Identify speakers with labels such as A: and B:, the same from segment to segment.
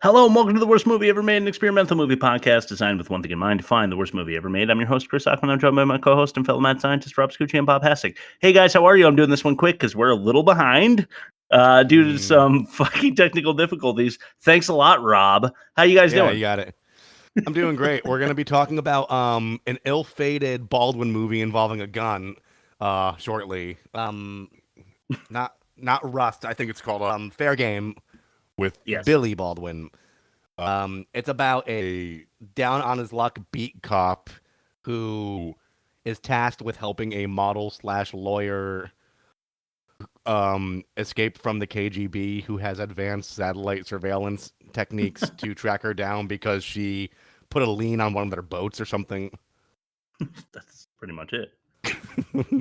A: Hello and welcome to the Worst Movie Ever Made, an experimental movie podcast designed with one thing in mind: to find the worst movie ever made. I'm your host, Chris Ackman. I'm joined by my co-host and fellow mad scientist, Rob Scucci and Bob Hassick. Hey guys, how are you? I'm doing this one quick because we're a little behind due to some fucking technical difficulties. Thanks a lot, Rob. How you guys doing?
B: You got it. I'm doing great. We're going to be talking about an ill-fated Baldwin movie involving a gun shortly. Not Rust. I think it's called Fair Game with
A: Yes.
B: Billy Baldwin. It's about a down-on-his-luck beat cop who is tasked with helping a model/lawyer escape from the KGB, who has advanced satellite surveillance techniques to track her down because she put a lien on one of their boats or something.
A: That's pretty much it.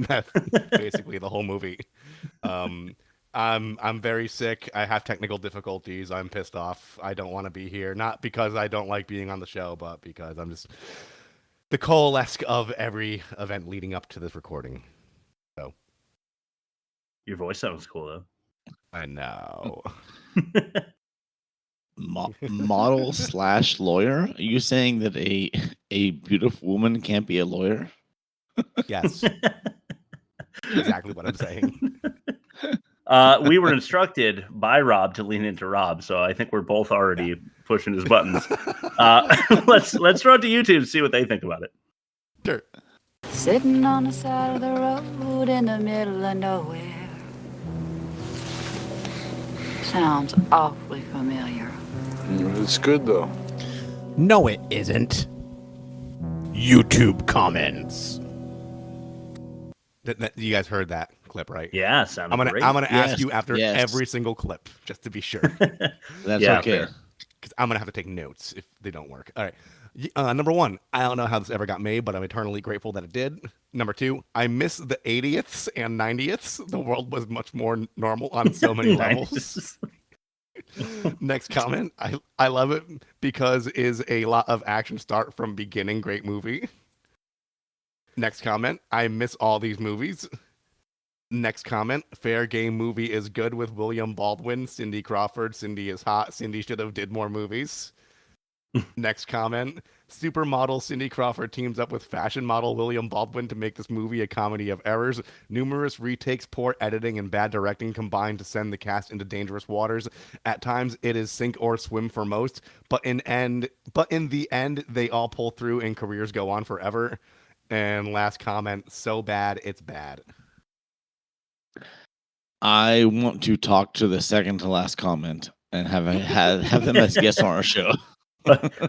B: That's basically the whole movie. I'm very sick. I have technical difficulties. I'm pissed off. I don't want to be here. Not because I don't like being on the show, but because I'm just the coalesce of every event leading up to this recording. So
A: Your voice sounds cool though.
B: I know.
C: Model/lawyer? Are you saying that a beautiful woman can't be a lawyer?
B: Yes. Exactly what I'm saying.
A: We were instructed by Rob to lean into Rob, so I think we're both already pushing his buttons. Let's throw it to YouTube and see what they think about it.
B: Sure.
D: Sitting on the side of the road in the middle of nowhere. Sounds awfully familiar.
E: It's good, though.
B: No, it isn't. YouTube comments. You guys heard that clip, right?
A: Yeah, sounded great.
B: I'm gonna ask you after every single clip, just to be sure.
C: That's okay.
B: Because I'm gonna have to take notes if they don't work. All right. Number one, I don't know how this ever got made, but I'm eternally grateful that it did. Number two, I miss the 80ths and 90ths. The world was much more normal on so many levels. Next comment, I love it because is a lot of action start from beginning. Great movie. Next comment, I miss all these movies. Next comment, Fair Game movie is good with William Baldwin, Cindy Crawford. Cindy is hot. Cindy should have did more movies. Next comment, supermodel Cindy Crawford teams up with fashion model William Baldwin to make this movie a comedy of errors. Numerous retakes, poor editing, and bad directing combined to send the cast into dangerous waters. At times, it is sink or swim for most, but in the end, they all pull through and careers go on forever. And last comment, so bad, it's bad.
C: I want to talk to the second to last comment and have them as guests on our show.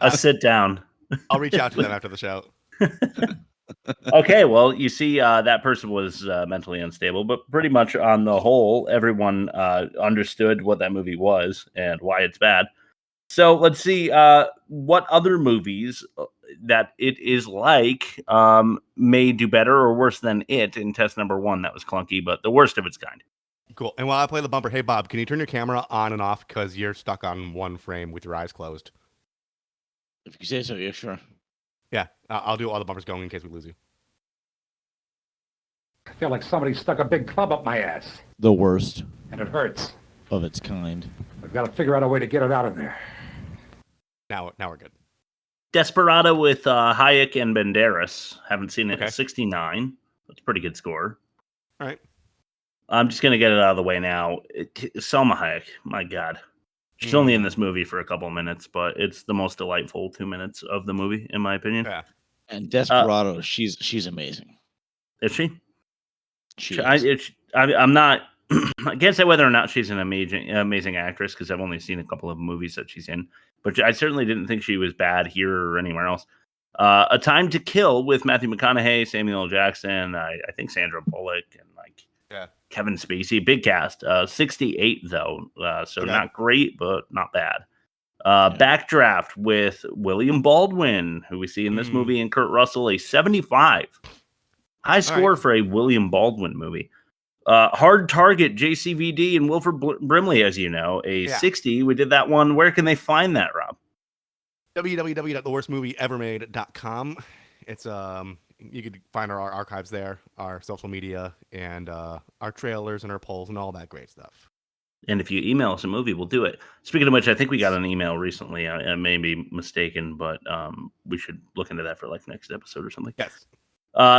A: A sit down.
B: I'll reach out to them after the show.
A: Okay, well, you see, that person was mentally unstable, but pretty much on the whole, everyone understood what that movie was and why it's bad. So let's see what other movies that it is like may do better or worse than it in test number one. That was clunky, but the worst of its kind.
B: Cool. And while I play the bumper, hey, Bob, can you turn your camera on and off because you're stuck on one frame with your eyes closed?
C: If you say so, yeah, sure.
B: Yeah, I'll do all the bumpers going in case we lose you.
F: I feel like somebody stuck a big club up my ass.
C: The worst
F: And it hurts.
C: of its kind.
F: I've got to figure out a way to get it out of there.
B: Now we're good.
A: Desperado with Hayek and Banderas. Haven't seen it.
B: Okay.
A: 69. That's a pretty good score.
B: All right.
A: I'm just going to get it out of the way now. Selma Hayek, my God. She's only in this movie for a couple of minutes, but it's the most delightful 2 minutes of the movie, in my opinion.
B: Yeah.
C: And Desperado, she's amazing.
A: Is she?
C: She is.
A: I'm not... I can't say whether or not she's an amazing actress, because I've only seen a couple of movies that she's in. But I certainly didn't think she was bad here or anywhere else. A Time to Kill with Matthew McConaughey, Samuel L. Jackson, I think Sandra Bullock, and Kevin Spacey. Big cast. 68, though. So not great, but not bad. Backdraft with William Baldwin, who we see in this movie, and Kurt Russell, a 75. High score for a William Baldwin movie. Hard Target, JCVD, and Wilford Brimley, as you know, a 60. We did that one. Where can they find that, Rob?
B: www.theworstmovieevermade.com. It's you could find our archives there, our social media, and our trailers and our polls and all that great stuff.
A: And if you email us a movie, we'll do it. Speaking of which, I think we got an email recently. I may be mistaken, but we should look into that for like next episode or something.
B: Yes.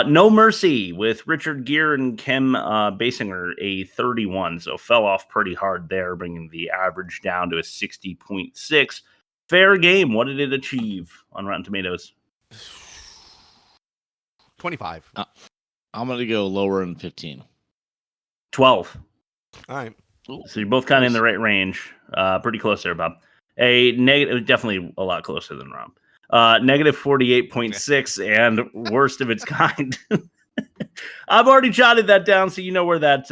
A: No Mercy with Richard Gere and Kim Basinger, a 31. So fell off pretty hard there, bringing the average down to a 60.6. Fair game. What did it achieve on Rotten Tomatoes?
B: 25.
C: I'm going to go lower than 15.
A: 12.
B: All right.
A: So you're both kind of in the right range. Pretty close there, Bob. A negative, definitely a lot closer than Rob. Negative 48.6 and worst of its kind. I've already jotted that down, so you know where that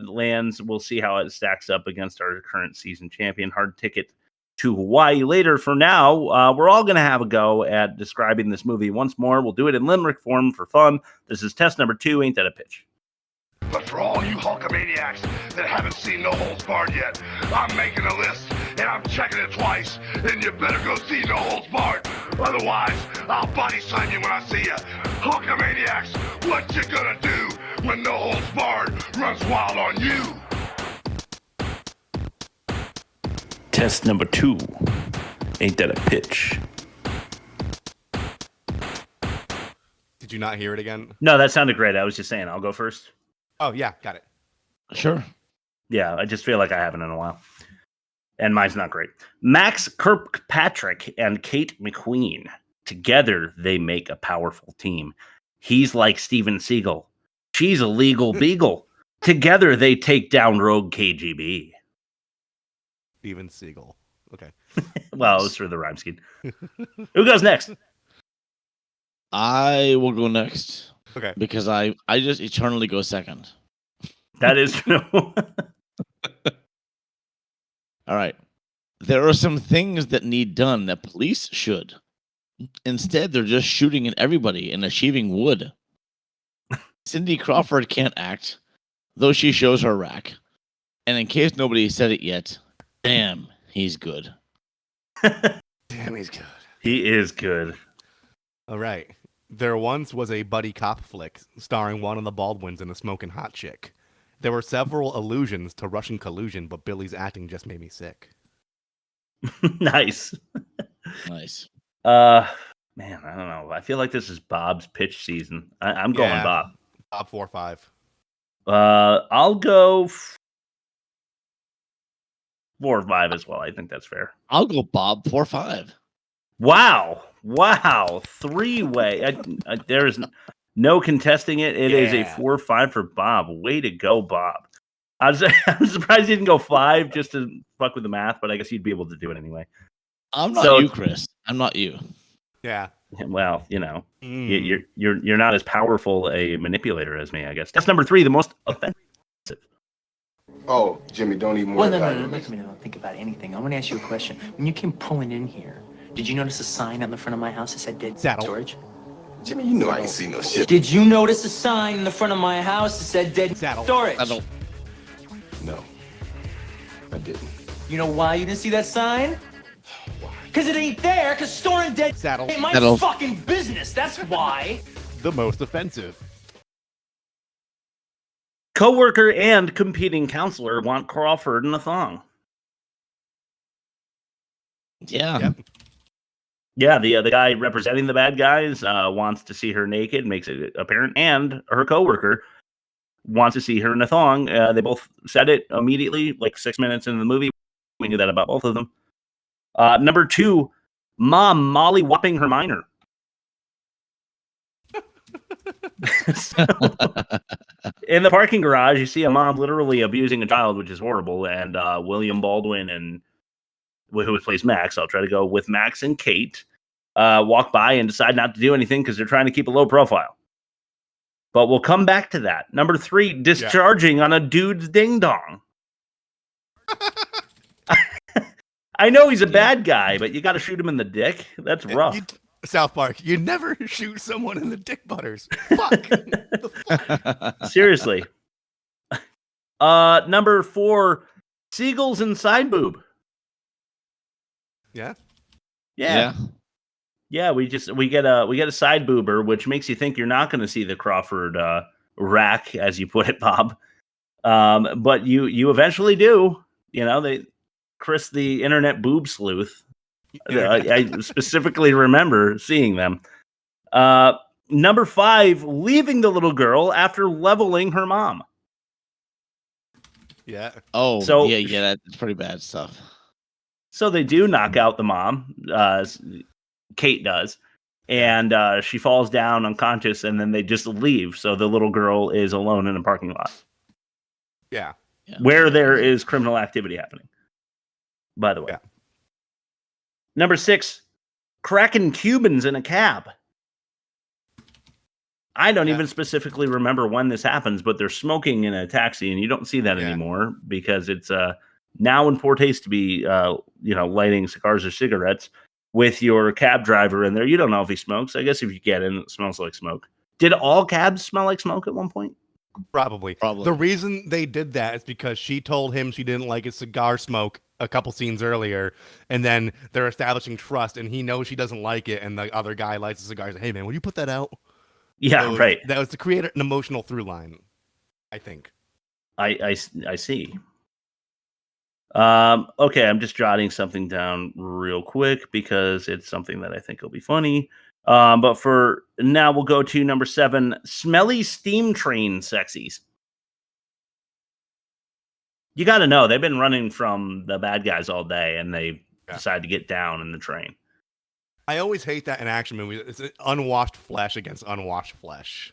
A: lands. We'll see how it stacks up against our current season champion. Hard ticket to Hawaii later. For now, we're all going to have a go at describing this movie once more. We'll do it in limerick form for fun. This is test number 2. Ain't that a pitch?
G: But for all you Hulkamaniacs that haven't seen No Holds Barred yet, I'm making a list, and I'm checking it twice, and you better go see No Holds Barred. Otherwise, I'll body slam you when I see you. Hulkamaniacs, what you gonna do when No Holds Barred runs wild on you?
A: Test number 2. Ain't that a pitch?
B: Did you not hear it again?
A: No, that sounded great. I was just saying, I'll go first.
B: Oh, yeah. Got it.
C: Sure.
A: Yeah, I just feel like I haven't in a while. And mine's not great. Max Kirkpatrick and Kate McQueen. Together, they make a powerful team. He's like Steven Seagal. She's a legal beagle. Together, they take down rogue KGB.
B: Steven Seagal. Okay.
A: Well, it was for the rhyme scheme. Who goes next?
C: I will go next.
B: Okay.
C: Because I just eternally go second.
A: That is true.
C: All right. There are some things that need done that police should. Instead, they're just shooting at everybody and achieving wood. Cindy Crawford can't act, though she shows her rack. And in case nobody said it yet, damn, he's good.
B: Damn, he's good.
A: He is good.
B: All right. There once was a buddy cop flick starring one of the Baldwins and a smoking hot chick. There were several allusions to Russian collusion, but Billy's acting just made me sick.
A: Nice.
C: Nice.
A: Man, I don't know. I feel like this is Bob's pitch season. I'm going
B: Yeah.
A: Bob.
B: Top 4 or 5.
A: I'll go 4 or 5 as well. I think that's fair.
C: I'll go Bob 4-5.
A: Wow. 3-way. There's no contesting it. It is a 4-5 for Bob. Way to go, Bob. I'm surprised you didn't go 5 just to fuck with the math, but I guess you'd be able to do it anyway.
C: I'm not you, Chris. I'm not you.
B: Yeah.
A: Well, you know, you're not as powerful a manipulator as me, I guess. That's number 3, the most offensive.
E: Oh, Jimmy, don't even
H: Well,
E: worry
H: no,
E: about
H: no,
E: it.
H: no, look at me. Don't think about anything. I want to ask you a question. When you came pulling in here, did you notice a sign on the front of my house that said dead
B: Saddle.
H: storage?
E: Jimmy, you know I ain't seen no shit.
H: Did you notice a sign in the front of my house that said dead
B: Saddle.
H: storage?
C: Saddle.
E: No, I didn't.
H: You know why you didn't see that sign? Because it ain't there, because storing dead
B: Saddle.
H: ain't my
C: Saddle.
H: fucking business. That's why.
B: The most offensive.
A: Coworker and competing counselor want Crawford in a thong.
C: Yeah.
B: Yep.
A: Yeah, the guy representing the bad guys wants to see her naked, makes it apparent, and her coworker wants to see her in a thong. They both said it immediately, like 6 minutes into the movie. We knew that about both of them. Number 2, mom molly whopping her minor. So, in the parking garage, you see a mom literally abusing a child, which is horrible. And William Baldwin and who plays Max, I'll try to go with Max and Kate, walk by and decide not to do anything because they're trying to keep a low profile. But we'll come back to that. Number 3, discharging on a dude's ding dong. I know he's a bad guy, but you got to shoot him in the dick. That's rough.
B: South Park, you never shoot someone in the dick butters. Fuck. The fuck?
A: Seriously. Number 4, seagulls and side boob.
B: Yeah.
A: Yeah, we get a side boober, which makes you think you're not going to see the Crawford rack, as you put it, Bob. But you eventually do. Chris, the internet boob sleuth. I specifically remember seeing them. Number 5, leaving the little girl after leveling her mom.
B: Yeah.
C: Oh,
A: So-
C: yeah, that's pretty bad stuff.
A: So they do knock out the mom. Kate does. And she falls down unconscious, and then they just leave. So the little girl is alone in a parking lot
B: Yeah.
A: where there is criminal activity happening, by the way.
B: Yeah.
A: Number 6, cracking Cubans in a cab. I don't even specifically remember when this happens, but they're smoking in a taxi, and you don't see that anymore because it's now in poor taste to be, lighting cigars or cigarettes with your cab driver in there. You don't know if he smokes. I guess if you get in, it smells like smoke. Did all cabs smell like smoke at one point?
B: Probably. The reason they did that is because she told him she didn't like his cigar smoke a couple scenes earlier, and then they're establishing trust, and he knows she doesn't like it, and the other guy lights the cigar. He's like, hey, man, will you put that out?
A: Yeah, right.
B: That was to create an emotional through line, I think.
A: I see. Okay, I'm just jotting something down real quick because it's something that I think will be funny. But for now, we'll go to number 7, smelly steam train sexies. You got to know, they've been running from the bad guys all day, and they decide to get down in the train.
B: I always hate that in action movies. It's unwashed flesh against unwashed flesh.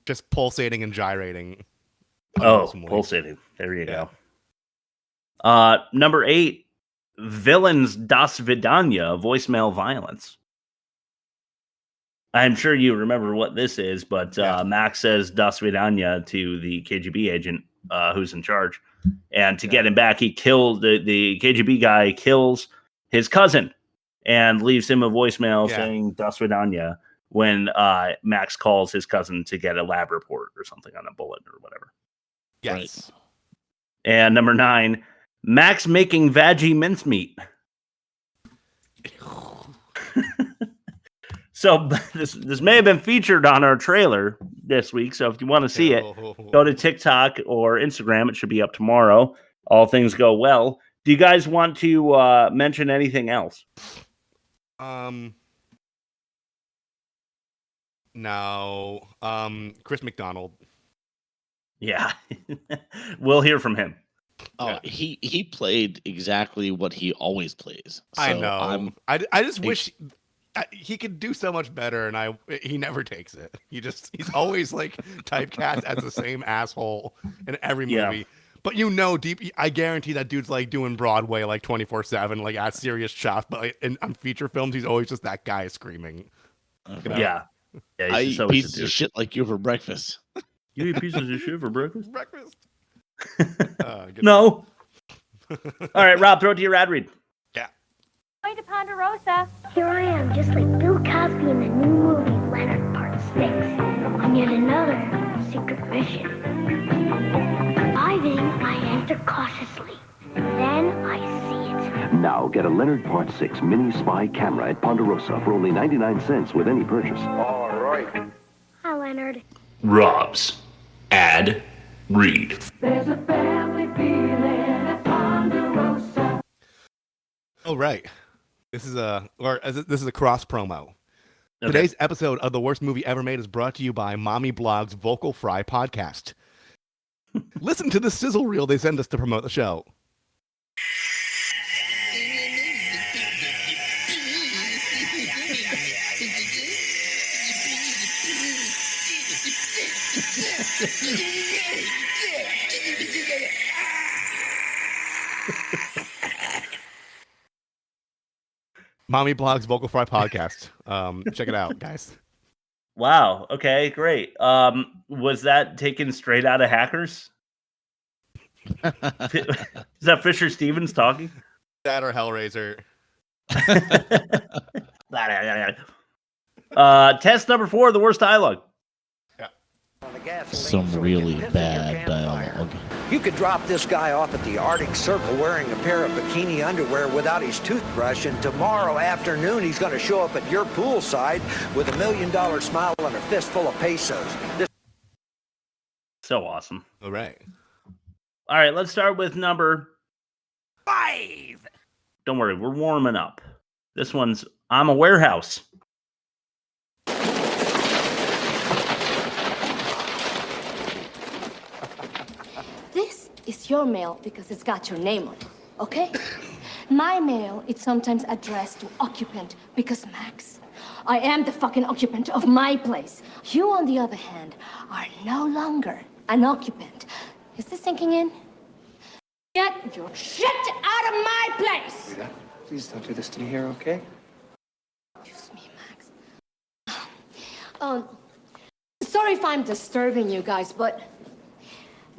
B: Just pulsating and gyrating.
A: Pulsating. There you go. Number 8, villains Das Vidanya, voicemail violence. I'm sure you remember what this is, but Max says Das Vidanya to the KGB agent who's in charge. And to get him back, he killed the KGB guy, kills his cousin and leaves him a voicemail saying Das Vidanya when Max calls his cousin to get a lab report or something on a bullet or whatever.
B: Yes.
C: Right.
A: And number 9, Max making veggie mincemeat. So this may have been featured on our trailer this week. So if you want to see it, go to TikTok or Instagram. It should be up tomorrow. All things go well. Do you guys want to mention anything else?
B: No. Chris McDonald.
A: Yeah. We'll hear from him.
C: Oh, he played exactly what he always plays. So
B: I know. I just wish he could do so much better, and he never takes it. He's always like typecast as the same asshole in every movie.
A: Yeah.
B: But deep, I guarantee that dude's like doing Broadway like 24/7, like at serious shots. But like, on feature films, he's always just that guy screaming.
A: Yeah.
C: I eat pieces of shit like you for breakfast.
A: You eat pieces of shit for breakfast? No. All right, Rob, throw it to your ad read.
B: Yeah.
I: Going to Ponderosa.
J: Here I am, just like Bill Cosby in the new movie Leonard Part 6, on yet another secret mission. Arriving, I enter cautiously. Then I see it.
K: Now get a Leonard Part 6 mini spy camera at Ponderosa for only 99 cents with any purchase.
G: All right.
J: Hi, Leonard.
L: Rob's ad read.
D: There's a family feeling at Ponderosa.
B: Oh, right. This is a cross promo. Okay. Today's episode of The Worst Movie Ever Made is brought to you by Mommy Blog's Vocal Fry podcast. Listen to the sizzle reel they send us to promote the show. Mommy Blog's Vocal Fry podcast. Check it out, guys.
A: Wow. Okay, great. Was that taken straight out of Hackers? Is that Fisher Stevens talking?
B: That or Hellraiser.
A: Test number 4, the worst dialogue.
C: Some really bad dialogue.
M: You could drop this guy off at the Arctic Circle wearing a pair of bikini underwear without his toothbrush, and tomorrow afternoon he's going to show up at your poolside with $1 million smile and a fistful of pesos.
A: So awesome.
B: All right.
A: All right, let's start with number
B: 5.
A: Don't worry, we're warming up. This one's I'm a Warehouse.
N: This is your mail because it's got your name on it, okay? My mail is sometimes addressed to occupant because, Max, I am the fucking occupant of my place. You, on the other hand, are no longer an occupant. Is this sinking in? Get your shit out of my place!
O: Rita, please don't do this to me here, okay?
N: Excuse me, Max. Sorry if I'm disturbing you guys, but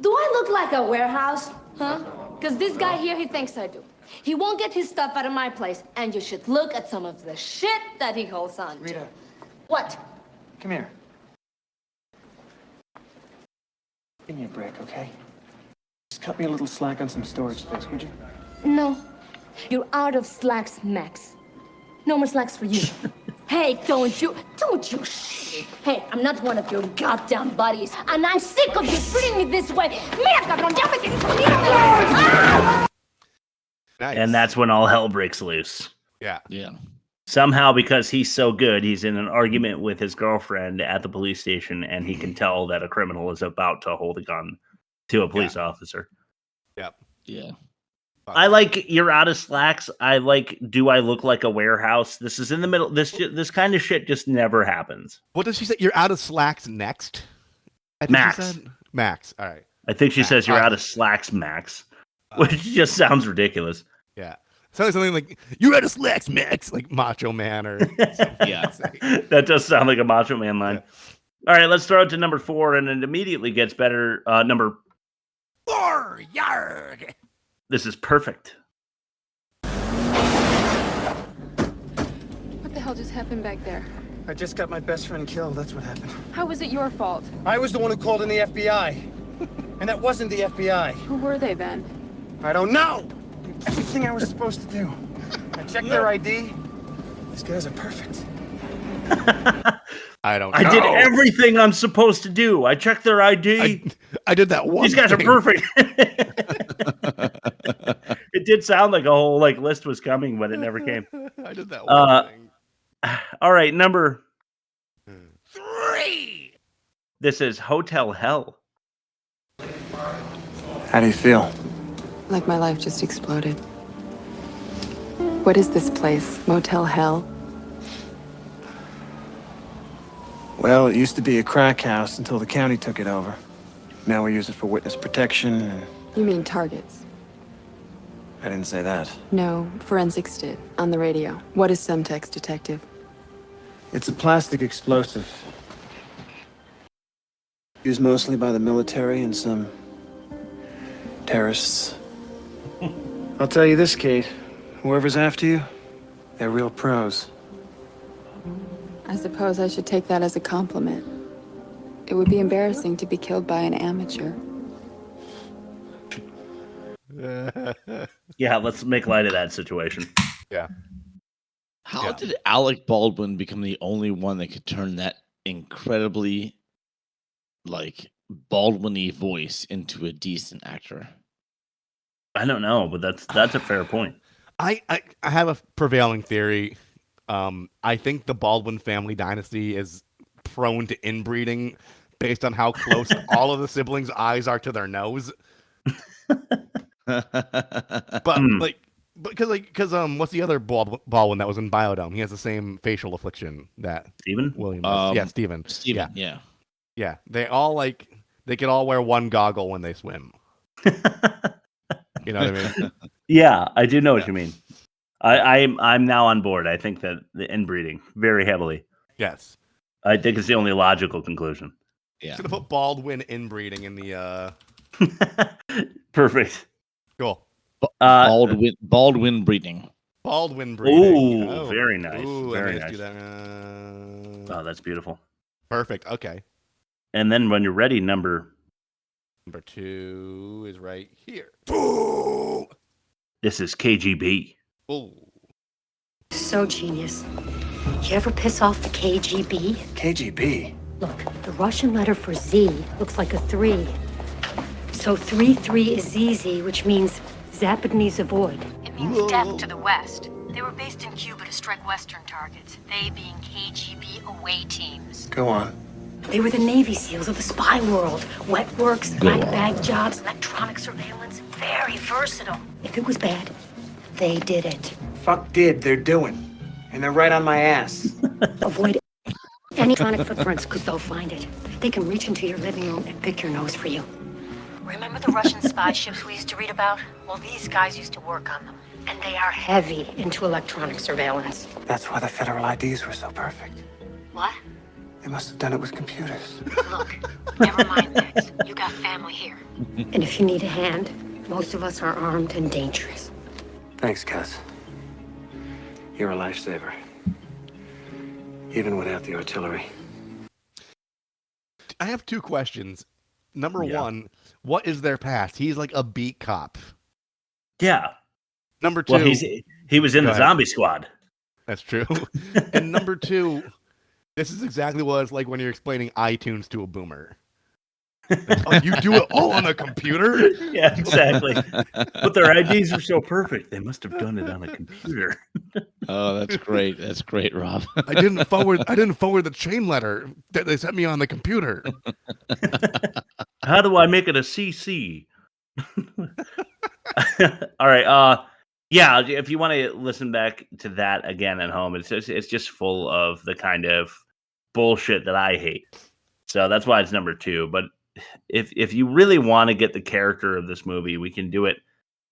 N: do I look like a warehouse, huh? Because this guy here, he thinks I do. He won't get his stuff out of my place, and you should look at some of the shit that he holds on to.
O: Rita.
N: What?
O: Come here. Give me a break, okay? Just cut me a little slack on some storage space, would you?
N: No. You're out of slacks, Max. No more slacks for you. Hey, don't you? Hey, I'm not one of your goddamn buddies, and I'm sick of you treating me this way. Mira, cabrón, ya me tienes jodido.
B: Nice.
A: And that's when all hell breaks loose.
B: Yeah.
C: Yeah.
A: Somehow, because he's so good, he's in an argument with his girlfriend at the police station, and he can tell that a criminal is about to hold a gun to a police officer.
B: Yep.
C: Yeah.
A: I like you're out of slacks. I like do I look like a warehouse? This is in the middle. This kind of shit just never happens.
B: What does she say? You're out of slacks next? I think
A: Max.
B: she said? Max. All right.
A: I think she
B: Max.
A: says you're out of slacks, Max, which just sounds ridiculous.
B: Yeah. Sounds something like you're out of slacks, Max, like Macho Man or something.
C: Yeah.
A: That does sound like a Macho Man line. Yeah. All right, let's throw it to number 4, and it immediately gets better. Number
B: 4. Yarg.
A: This is perfect.
P: What the hell just happened back there?
O: I just got my best friend killed, that's what happened.
P: How was it your fault?
O: I was the one who called in the FBI. And that wasn't the FBI.
P: Who were they then?
O: I don't know! Everything I was supposed to do. I checked their ID. These guys are perfect.
B: I don't know.
A: I did everything I'm supposed to do. I checked their ID.
B: I did that one.
A: These guys
B: thing.
A: are perfect. It did sound like a whole list was coming, but it never came.
B: I did that one thing.
A: All right, number
B: 3.
A: This is Hotel Hell.
O: How do you feel?
P: Like my life just exploded. What is this place? Motel Hell?
O: Well, it used to be a crack house until the county took it over. Now we use it for witness protection and...
P: You mean targets?
O: I didn't say that.
P: No, forensics did, on the radio. What is Semtex, detective?
O: It's a plastic explosive. Used mostly by the military and some terrorists. I'll tell you this, Kate. Whoever's after you, they're real pros.
P: I suppose I should take that as a compliment. It would be embarrassing to be killed by an amateur.
A: Yeah, let's make light of that situation.
B: Yeah.
C: How did Alec Baldwin become the only one that could turn that incredibly, Baldwin-y voice into a decent actor?
A: I don't know, but that's a fair point.
B: I have a prevailing theory. I think the Baldwin family dynasty is prone to inbreeding based on how close all of the siblings' eyes are to their nose. Because what's the other Baldwin that was in Biodome? He has the same facial affliction that
A: Stephen
B: William. Yeah, Stephen. Yeah. They all they could all wear one goggle when they swim. You know what I mean?
A: Yeah, I do know what you mean. I'm now on board. I think that the inbreeding very heavily.
B: Yes.
A: I think it's the only logical conclusion.
B: Yeah. Should have put Baldwin inbreeding in the.
A: Perfect.
B: Cool.
C: Baldwin breeding.
B: Baldwin breeding.
A: Ooh, very nice.
B: Ooh,
A: very
B: nice.
A: nice. Oh, that's beautiful.
B: Perfect. Okay.
A: And then when you're ready, number
B: 2 is right here.
A: This is KGB.
B: Ooh.
Q: So genius. You ever piss off the KGB?
O: KGB?
Q: Look, the Russian letter for Z looks like a 3. So 3-3 is ZZ, which means Zapadny Zavod.
D: It means death to the West. They were based in Cuba to strike Western targets, they being KGB away teams.
O: Go on.
Q: They were the Navy SEALs of the spy world. Wet works, black bag jobs, electronic surveillance. Very versatile. If it was bad, they did it.
O: Fuck did, they're doing. And they're right on my ass.
Q: Avoid any electronic footprints, because they'll find it. They can reach into your living room and pick your nose for you.
D: Remember the Russian spy ships we used to read about? Well, these guys used to work on them.
Q: And they are heavy into electronic surveillance.
O: That's why the federal IDs were so perfect.
D: What?
O: They must have done it with computers.
D: Look, never mind, Max. You got family here.
Q: And if you need a hand, most of us are armed and dangerous.
O: Thanks, Cuz. You're a lifesaver. Even without the artillery.
B: I have two questions. Number one, what is their past? He's like a beat cop.
A: Yeah.
B: Number two,
A: well, he was in the zombie squad.
B: That's true. And number two, this is exactly what it's like when you're explaining iTunes to a boomer. Oh, you do it all on a computer?
A: Yeah, exactly. But their IDs are so perfect. They must have done it on a computer.
C: Oh, that's great. That's great, Rob.
B: I didn't forward the chain letter that they sent me on the computer.
A: How do I make it a CC? All right. Yeah, if you want to listen back to that again at home, it's just full of the kind of bullshit that I hate. So that's why it's number 2. But if you really want to get the character of this movie, we can do it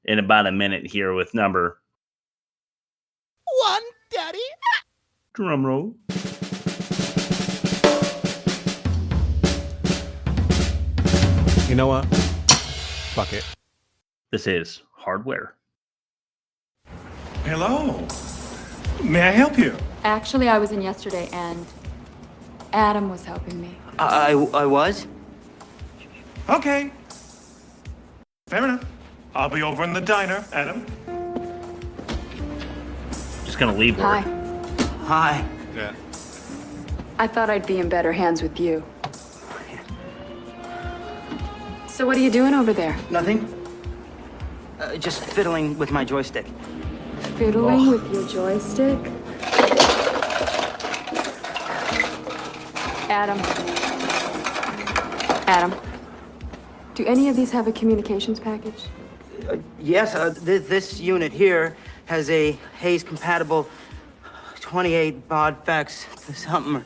A: in about a minute here with number
B: 1, Daddy.
A: Drum roll.
B: You know what? Fuck it.
A: This is Hardware.
R: Hello. May I help you?
P: Actually, I was in yesterday, and Adam was helping me.
H: I was?
R: Okay. Fair enough. I'll be over in the diner, Adam.
A: Just gonna leave her.
P: Hi.
H: Hi.
B: Yeah.
P: I thought I'd be in better hands with you. So what are you doing over there?
H: Nothing. Just fiddling with my joystick.
P: Fiddling with your joystick? Adam, do any of these have a communications package?
H: Yes, this unit here has a Hayes-compatible 28 baud fax something.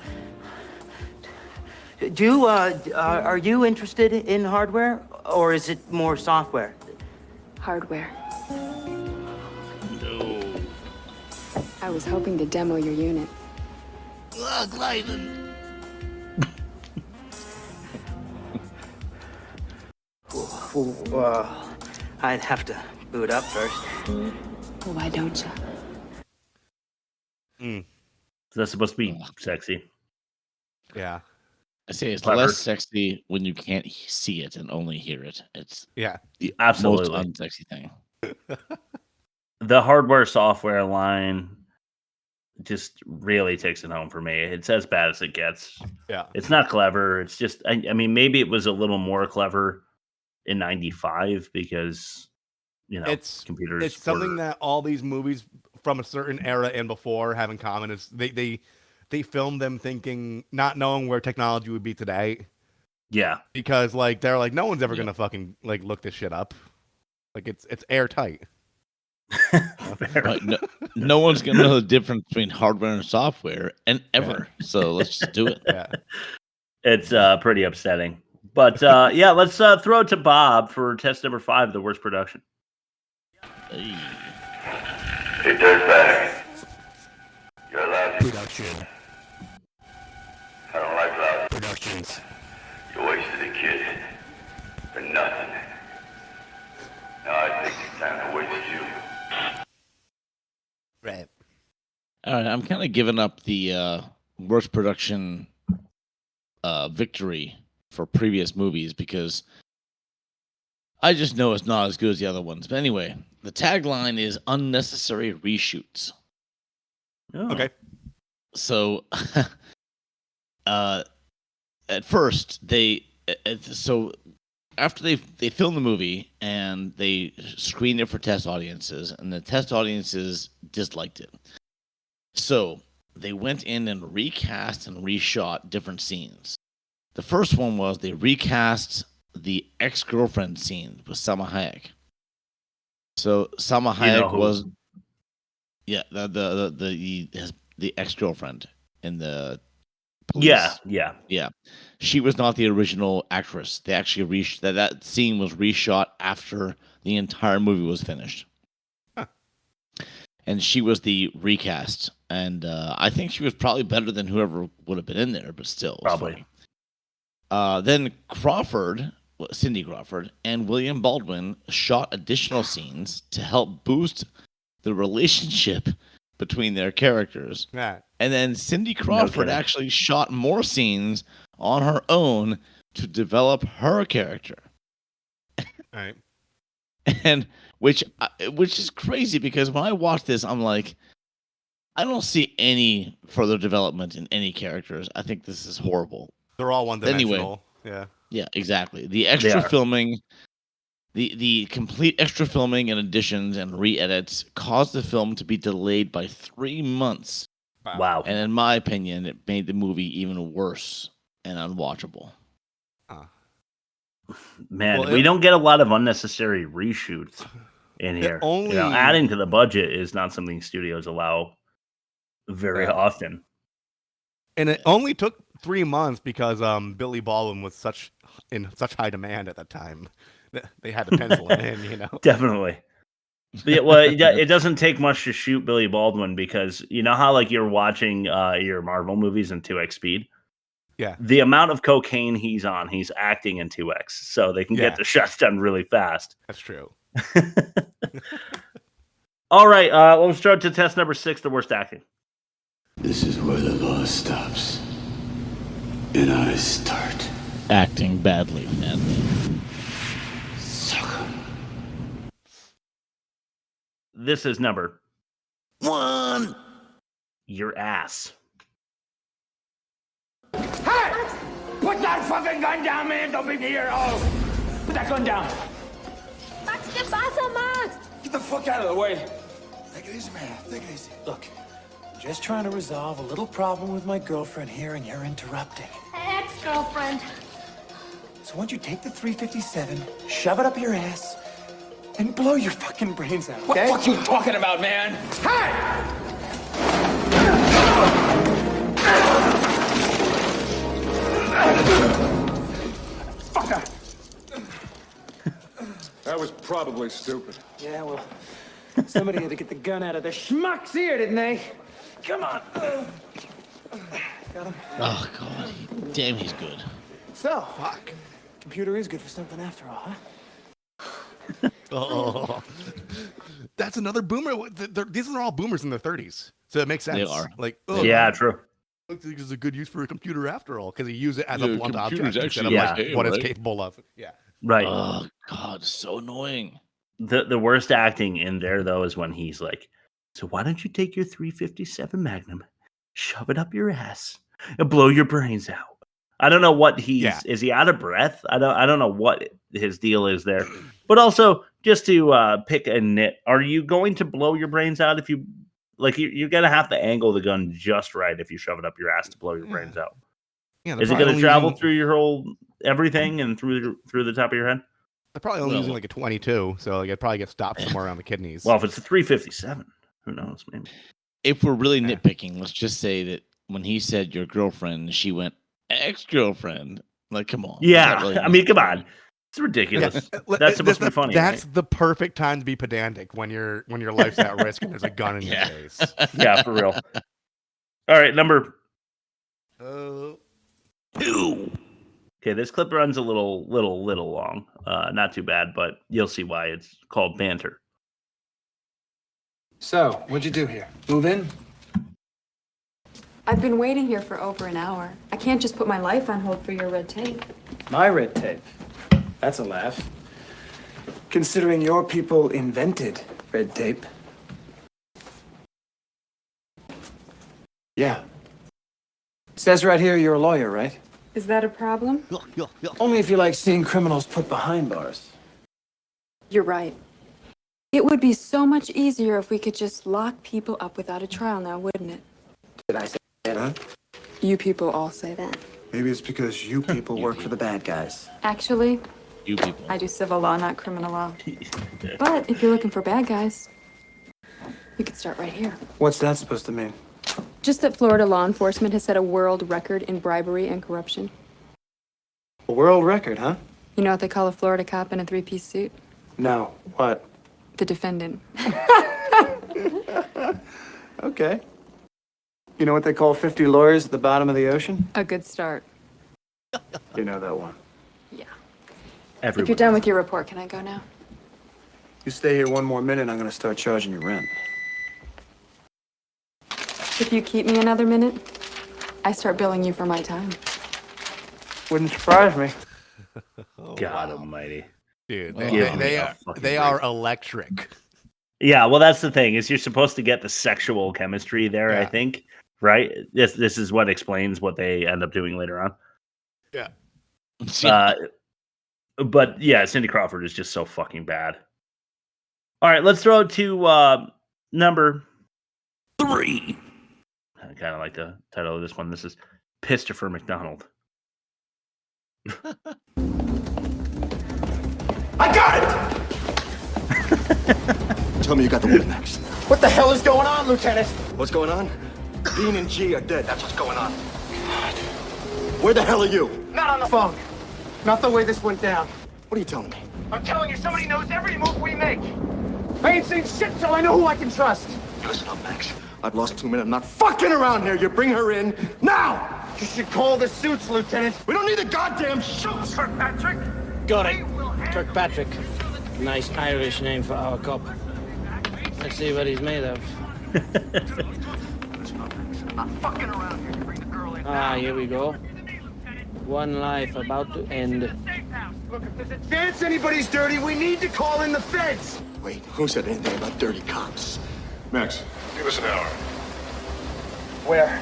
H: Are you interested in hardware, or is it more software?
P: Hardware.
A: No.
P: I was hoping to demo your unit.
H: I'd have to boot up first.
P: Well, why don't you?
A: So that's supposed to be sexy.
B: Yeah.
C: I say it's
A: Clever.
C: less sexy when you can't see it and only hear it. It's
B: Yeah.
C: the
A: Absolutely.
C: most unsexy thing.
A: The hardware software line just really takes it home for me. It's as bad as it gets.
B: Yeah.
A: It's not clever. It's just, I mean, maybe it was a little more clever in 95 because, you know, computers.
B: It's something that all these movies from a certain era and before have in common is they filmed them thinking, not knowing where technology would be today.
A: Yeah.
B: Because like they're like, no one's ever gonna fucking like look this shit up. Like it's airtight.
C: Right, no one's gonna know the difference between hardware and software and ever. Yeah. So let's just do it.
B: Yeah.
A: It's pretty upsetting. But yeah, let's throw it to Bob for test number 5, the worst production.
C: Hey.
G: Hey, dirtbag. You're allowed to.
E: Production.
G: I don't like loud.
E: Productions.
G: You wasted a kid. For nothing. Now I think it's time to waste you.
E: Right.
C: All right, I'm kind of giving up the worst production victory for previous movies because I just know it's not as good as the other ones. But anyway, the tagline is unnecessary reshoots.
A: Oh.
B: Okay.
C: So at first so after they filmed the movie and they screened it for test audiences, and the test audiences disliked it. So they went in and recast and reshot different scenes. The first one was they recast the ex-girlfriend scene with Salma Hayek. So Salma Hayek was the ex-girlfriend in the police. Yeah. She was not the original actress. They actually that scene was reshot after the entire movie was finished.
B: Huh.
C: And she was the recast, and I think she was probably better than whoever would have been in there, but still,
A: Probably.
C: Then Cindy Crawford, and William Baldwin shot additional scenes to help boost the relationship between their characters.
B: Yeah.
C: And then Cindy Crawford actually shot more scenes on her own to develop her character.
B: All right.
C: And which is crazy, because when I watch this, I'm like, I don't see any further development in any characters. I think this is horrible.
B: They're all one-dimensional.
C: Anyway,
B: Yeah.
C: Yeah, exactly. The extra filming, the complete extra filming and additions and re-edits caused the film to be delayed by 3 months.
A: Wow.
C: And in my opinion, it made the movie even worse and unwatchable.
A: Man, we don't get a lot of unnecessary reshoots in here. Adding to the budget is not something studios allow very often.
B: And it only took 3 months because Billy Baldwin was in such high demand at that time. They had to pencil it in, you know.
A: Definitely. But it doesn't take much to shoot Billy Baldwin, because you know how you're watching your Marvel movies in 2x speed?
B: Yeah.
A: The amount of cocaine he's on, he's acting in 2x, so they can get the shots done really fast.
B: That's true.
A: All right, let's start to test number 6, the worst acting.
S: This is where the law stops, and I start.
C: Acting badly, man.
S: Sucker.
A: This is number
S: 1.
A: Your ass.
R: Hey! Put that fucking gun down, man! Don't be here! Oh! Put that gun down!
N: Max, ¿qué pasa, Max?
R: Get the fuck out of the way!
M: Take it easy, man. Take it easy. Look, I'm just trying to resolve a little problem with my girlfriend here, and you're interrupting.
N: Ex-girlfriend.
M: So why don't you take the 357, shove it up your ass, and blow your fucking brains out, okay?
R: What the fuck you talking about, man? Hey! Fucker!
F: That was probably stupid.
O: Yeah, well, somebody had to get the gun out of the schmuck's ear, didn't they? Come on. Got him.
C: Oh, God. Damn, he's good.
O: So, computer is good for something after all, huh?
B: Oh, that's another boomer. These are all boomers in their 30s, so it makes sense.
C: They are.
A: Yeah, true.
B: I think it's a good use for a computer after all, because you use it as a blunt object instead of what it's capable of. Yeah.
A: Right.
C: Oh, God, so annoying.
A: The worst acting in there, though, is when he's like, so why don't you take your 357 Magnum, shove it up your ass, and blow your brains out? I don't know what is he out of breath? I don't know what his deal is there. But also, just to pick a nit, are you going to blow your brains out if you you're gonna have to angle the gun just right if you shove it up your ass to blow your brains out?
B: Yeah,
A: is it going to travel through your whole everything and through the top of your head?
B: They're probably only using like a 22, so it probably gets stopped somewhere around the kidneys.
A: Well, if it's a 357, who knows? Maybe.
C: If we're really nitpicking, let's just say that when he said your girlfriend, she went ex-girlfriend. Like, come on.
A: Yeah,
C: really
A: I mean, come on. It's ridiculous. That's supposed to be funny.
B: That's
A: right?
B: the perfect time to be pedantic when your life's at risk and there's a gun in your face.
A: Yeah, for real. All right, number 2. Okay, this clip runs a little long. Not too bad, but you'll see why. It's called banter.
O: So, what'd you do here? Move in?
P: I've been waiting here for over an hour. I can't just put my life on hold for your red tape.
O: My red tape. That's a laugh. Considering your people invented red tape. Yeah. It says right here you're a lawyer, right?
P: Is that a problem?
O: Only if you like seeing criminals put behind bars.
P: You're right. It would be so much easier if we could just lock people up without a trial now, wouldn't it?
O: Did I say that, huh?
P: You people all say that.
O: Maybe it's because you people work for the bad guys.
P: Actually,
C: You people.
P: I do civil law, not criminal law. But if you're looking for bad guys, we could start right here.
O: What's that supposed to mean?
P: Just that Florida law enforcement has set a world record in bribery and corruption.
O: A world record, huh?
P: You know what they call a Florida cop in a three-piece suit?
O: No. What?
P: The defendant.
O: Okay. You know what they call 50 lawyers at the bottom of the ocean?
P: A good start.
O: You know that one.
P: Yeah.
A: Everyone.
P: If you're done with your report, can I go now?
O: You stay here one more minute, I'm gonna start charging you rent.
P: If you keep me another minute, I start billing you for my time.
O: Wouldn't surprise me.
A: God almighty.
B: Dude,
A: Give me
B: they
A: a fucking
B: are
A: break.
B: electric.
A: Yeah, well, that's the thing is you're supposed to get the sexual chemistry there. I
B: Yeah.
A: think, right? This is what explains what they end up doing later on.
B: Yeah.
A: But yeah, Cindy Crawford is just so fucking bad. All right, let's throw it to number 3. I kind of like the title of this one. This is Christopher McDonald.
G: I got it!
E: Tell me you got the woman next.
O: What the hell is going on, Lieutenant?
E: What's going on? Dean and G are dead. That's what's going on. Where the hell are you?
O: Not on the phone. Not the way this went down.
E: What are you telling me?
O: I'm telling you, somebody knows every move we make. I ain't seen shit till I know who I can trust.
E: Listen up, Max. I've lost 2 minutes. I'm not fucking around here. You bring her in now.
O: You should call the suits, Lieutenant.
E: We don't need the goddamn suits.
O: Kirkpatrick.
T: Got it. Kirkpatrick. Nice Irish name for our cop. Let's see what he's made of.
O: Not fucking around here. You bring the girl in.
T: Ah, here we go. One life about to end.
O: Look, if there's a chance anybody's dirty, we need to call in the feds.
E: Wait, who said anything about dirty cops?
G: Max, give us an hour.
O: Where?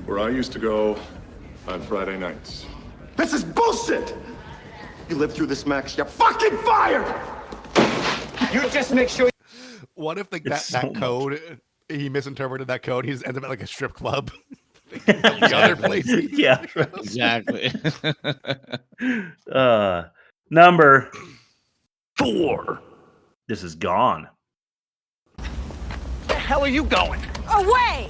G: Where I used to go on Friday nights.
E: This is bullshit! You live through this, Max. You're fucking fired!
O: You just make sure.
B: What if
A: It's
B: that
A: so
B: code, he misinterpreted that code, he just ends up at like a strip club? The other places.
A: Yeah,
C: Exactly.
A: Number 4. This is Gone.
O: Where the hell are you going?
I: Away!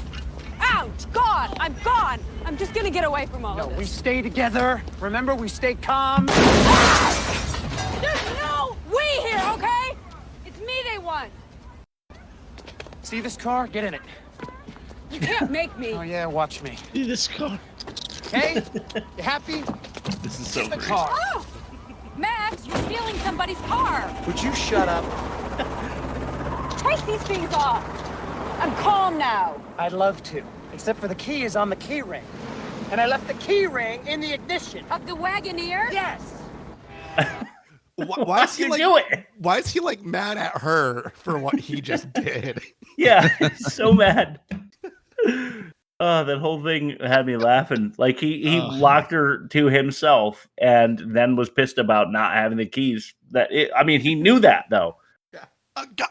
I: Out! Gone! I'm gone! I'm just gonna get away from all
O: No,
I: of
O: we
I: this.
O: stay together. Remember, we stay calm.
I: There's no we here, okay? It's me they want.
O: See this car? Get in it.
I: You can't make me.
O: Oh, yeah, watch me.
C: See this car.
O: Hey, you happy?
A: This is so
O: Get the
A: great.
O: car.
I: Oh! Max, you're stealing somebody's car.
O: Would you shut up?
I: Take these things off. I'm calm now.
O: I'd love to, except for the key is on the key ring. And I left the key ring in the ignition.
I: Of the Wagoneer?
O: Yes.
B: Why is he
A: You
B: like?
A: do it.
B: Why is he like mad at her for what he just did?
A: Yeah, so mad. Oh, that whole thing had me laughing. Like he locked her to himself and then was pissed about not having the keys. I mean, he knew that though.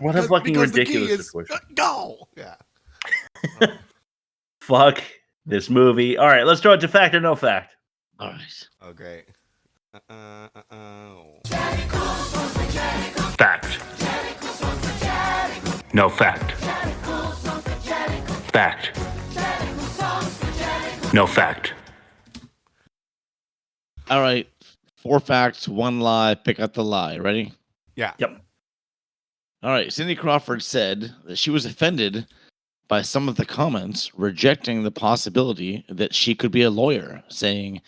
A: What a fucking ridiculous situation.
B: Go. Yeah.
A: Fuck this movie. All right, let's throw it to fact or no fact.
C: All right.
B: Oh, great.
L: Fact. No fact. Fact. No fact.
C: All right. 4 facts, 1 lie. Pick out the lie. Ready?
B: Yeah.
A: Yep.
C: All right. Cindy Crawford said that she was offended by some of the comments, rejecting the possibility that she could be a lawyer, saying,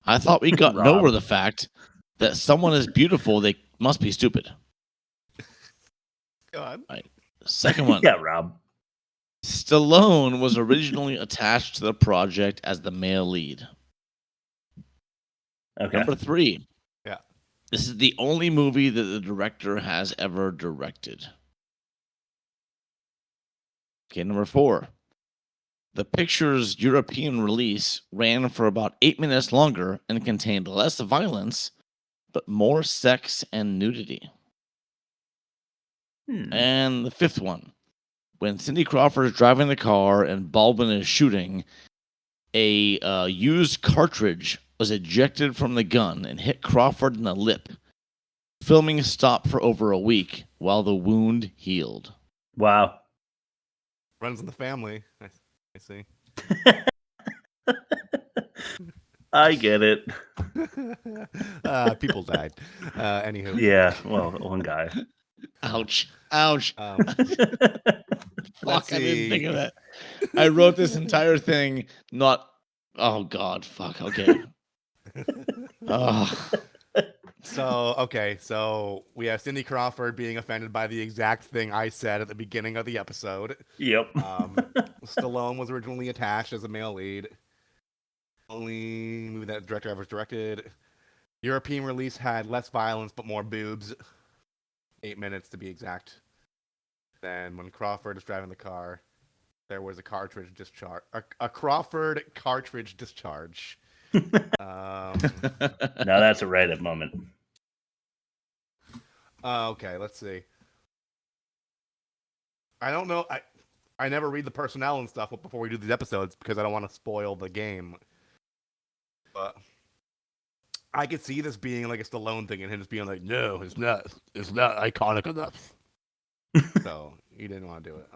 C: I thought we got over the fact that someone is beautiful, they must be stupid.
B: Go on.
C: Right. Second one.
A: Yeah, Rob.
C: Stallone was originally attached to the project as the male lead.
A: Okay.
C: Number 3.
B: Yeah.
C: This is the only movie that the director has ever directed. Okay, number 4. The picture's European release ran for about 8 minutes longer and contained less violence, but more sex and nudity. And the fifth one. When Cindy Crawford is driving the car and Baldwin is shooting, a used cartridge was ejected from the gun and hit Crawford in the lip. Filming stopped for over a week while the wound healed.
A: Wow.
B: Runs in the family. I see.
A: I get it.
B: People died. Anywho.
A: Yeah, well, one guy.
C: Ouch. Ouch.
B: Let's
C: Fuck, I didn't think of
B: see.
C: that. I wrote this entire thing not... Oh, God. Fuck. Okay.
B: So we have Cindy Crawford being offended by the exact thing I said at the beginning of the episode.
A: Yep.
B: Stallone was originally attached as a male lead. Only movie that director ever directed. European release had less violence but more boobs. 8 minutes to be exact. Then when Crawford is driving the car, there was a cartridge discharge. A Crawford cartridge discharge.
A: Now that's a Reddit moment.
B: Okay, let's see. I don't know. I never read the personnel and stuff before we do these episodes because I don't want to spoil the game. But I could see this being like a Stallone thing and him just being like, no, it's not iconic enough. So he didn't want to do it.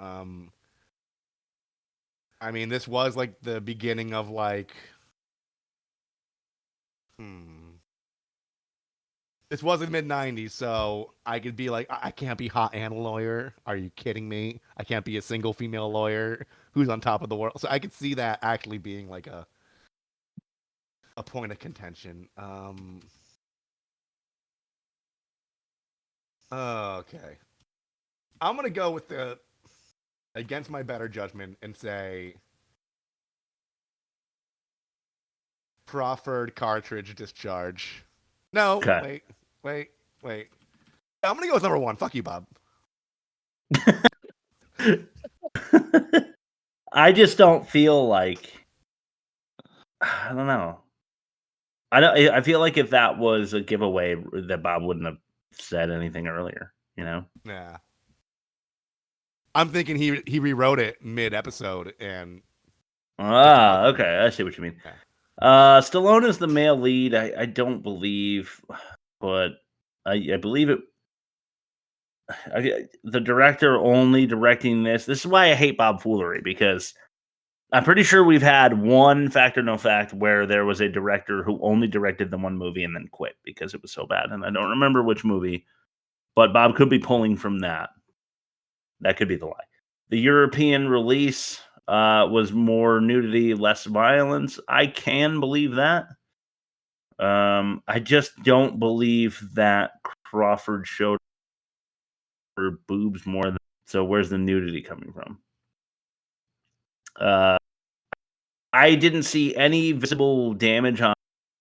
B: I mean, this was like the beginning of like, this was in the mid-90s, so I could be like, I can't be hot and a lawyer. Are you kidding me? I can't be a single female lawyer who's on top of the world. So I could see that actually being like a point of contention. Okay. I'm going to go with the against my better judgment and say Crawford cartridge discharge. No,
A: Okay.
B: wait. I'm going to go with number one. Fuck you, Bob.
A: I just don't feel like, I don't know. I feel like if that was a giveaway, that Bob wouldn't have said anything earlier, you know?
B: Yeah. I'm thinking he rewrote it mid-episode and...
A: Okay. I see what you mean.
B: Yeah.
A: Stallone is the male lead. I don't believe, but I believe it. The director only directing this. This is why I hate Bob Foolery, because I'm pretty sure we've had one Fact or No Fact where there was a director who only directed the one movie and then quit because it was so bad. And I don't remember which movie, but Bob could be pulling from that. That could be the lie. The European release was more nudity, less violence. I can believe that. I just don't believe that Crawford showed her boobs more than. So where's the nudity coming from? I didn't see any visible damage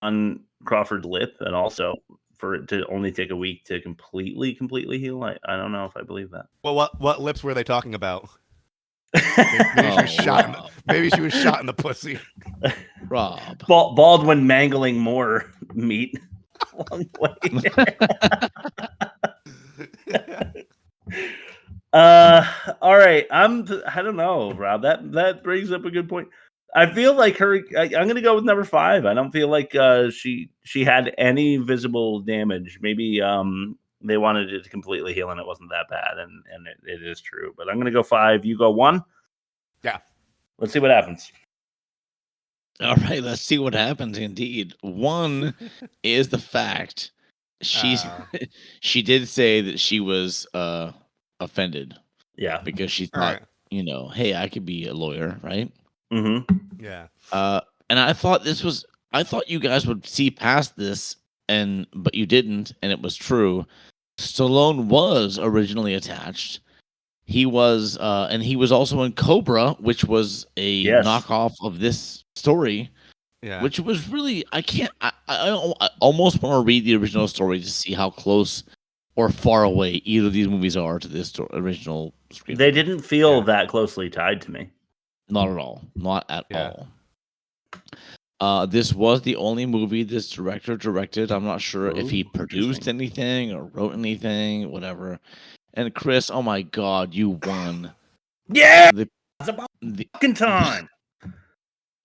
A: on Crawford's lip, and also for it to only take a week to completely heal. I don't know if I believe that.
B: Well, what lips were they talking about? Maybe she was shot in the pussy.
C: Rob.
A: Baldwin mangling more meat along the way. All right. I don't know, Rob. That brings up a good point. I feel like I'm going to go with number 5. I don't feel like she had any visible damage. Maybe they wanted it to completely heal and it wasn't that bad, and it is true. But I'm going to go 5. You go 1.
B: Yeah.
A: Let's see what happens.
C: All right, let's see what happens. Indeed, 1 is the fact she did say that she was offended.
A: Yeah,
C: because she thought, hey, I could be a lawyer, right?
A: Mm-hmm.
B: Yeah.
C: And I thought you guys would see past this, but you didn't, and it was true. Stallone was originally attached. He was, and he was also in Cobra, which was a knockoff of this story.
B: Yeah.
C: Which was really, I almost want to read the original story to see how close or far away either of these movies are to this original screenplay.
A: They didn't feel that closely tied to me.
C: Not at all. Not at all. This was the only movie this director directed. I'm not sure if he produced anything or wrote anything, whatever. And Chris, oh my God, you won.
A: Yeah, it's about fucking time.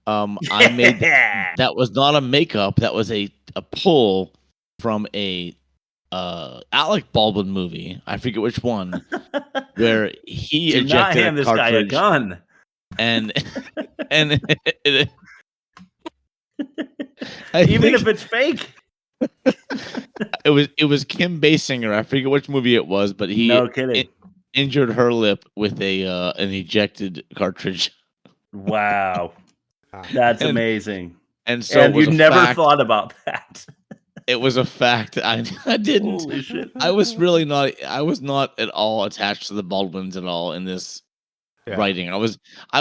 C: I made that was not a makeup. That was a pull from a Alec Baldwin movie. I forget which one, where he
A: Do not
C: ejected
A: hand
C: a
A: this guy a
C: cartridge
A: gun.
C: and
A: Even if it's fake.
C: It was Kim Basinger. I forget which movie it was, but he
A: No kidding.
C: Injured her lip with an ejected cartridge.
A: Wow. That's amazing.
C: And so
A: you never thought about that.
C: It was a fact. I didn't.
A: Holy shit.
C: I was not at all attached to the Baldwins at all in this writing. I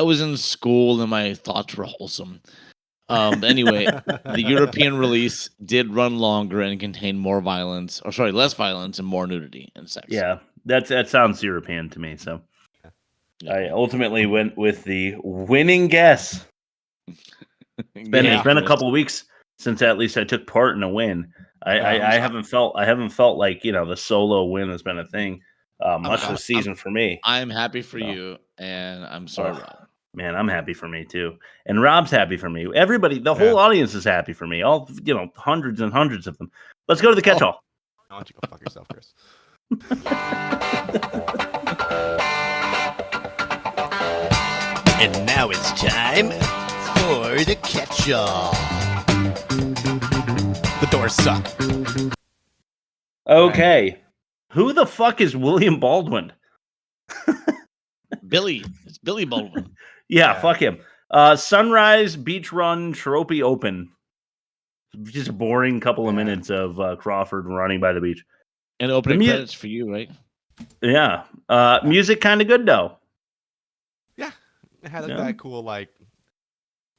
C: was in school and my thoughts were wholesome. Anyway, the European release did run longer and contain less violence and more nudity and sex.
A: Yeah, that sounds European to me. So I ultimately went with the winning guess. It's been a couple of weeks since at least I took part in a win. I haven't felt like the solo win has been a thing much this season for me.
C: I'm happy for you, and I'm sorry, Rob.
A: Man, I'm happy for me too, and Rob's happy for me. Everybody, the whole audience is happy for me. All hundreds and hundreds of them. Let's go to the catch-all.
B: Why don't you go fuck yourself, Chris?
U: And now it's time for the catch-all.
B: The doors suck.
A: Okay. Who the fuck is William Baldwin?
C: Billy. It's Billy Baldwin.
A: Yeah, fuck him. Sunrise, Beach Run, Trophy Open. Just a boring couple of minutes of Crawford running by the beach.
C: And opening credits for you, right?
A: Yeah. Music kind of good, though.
B: Yeah. It had that cool,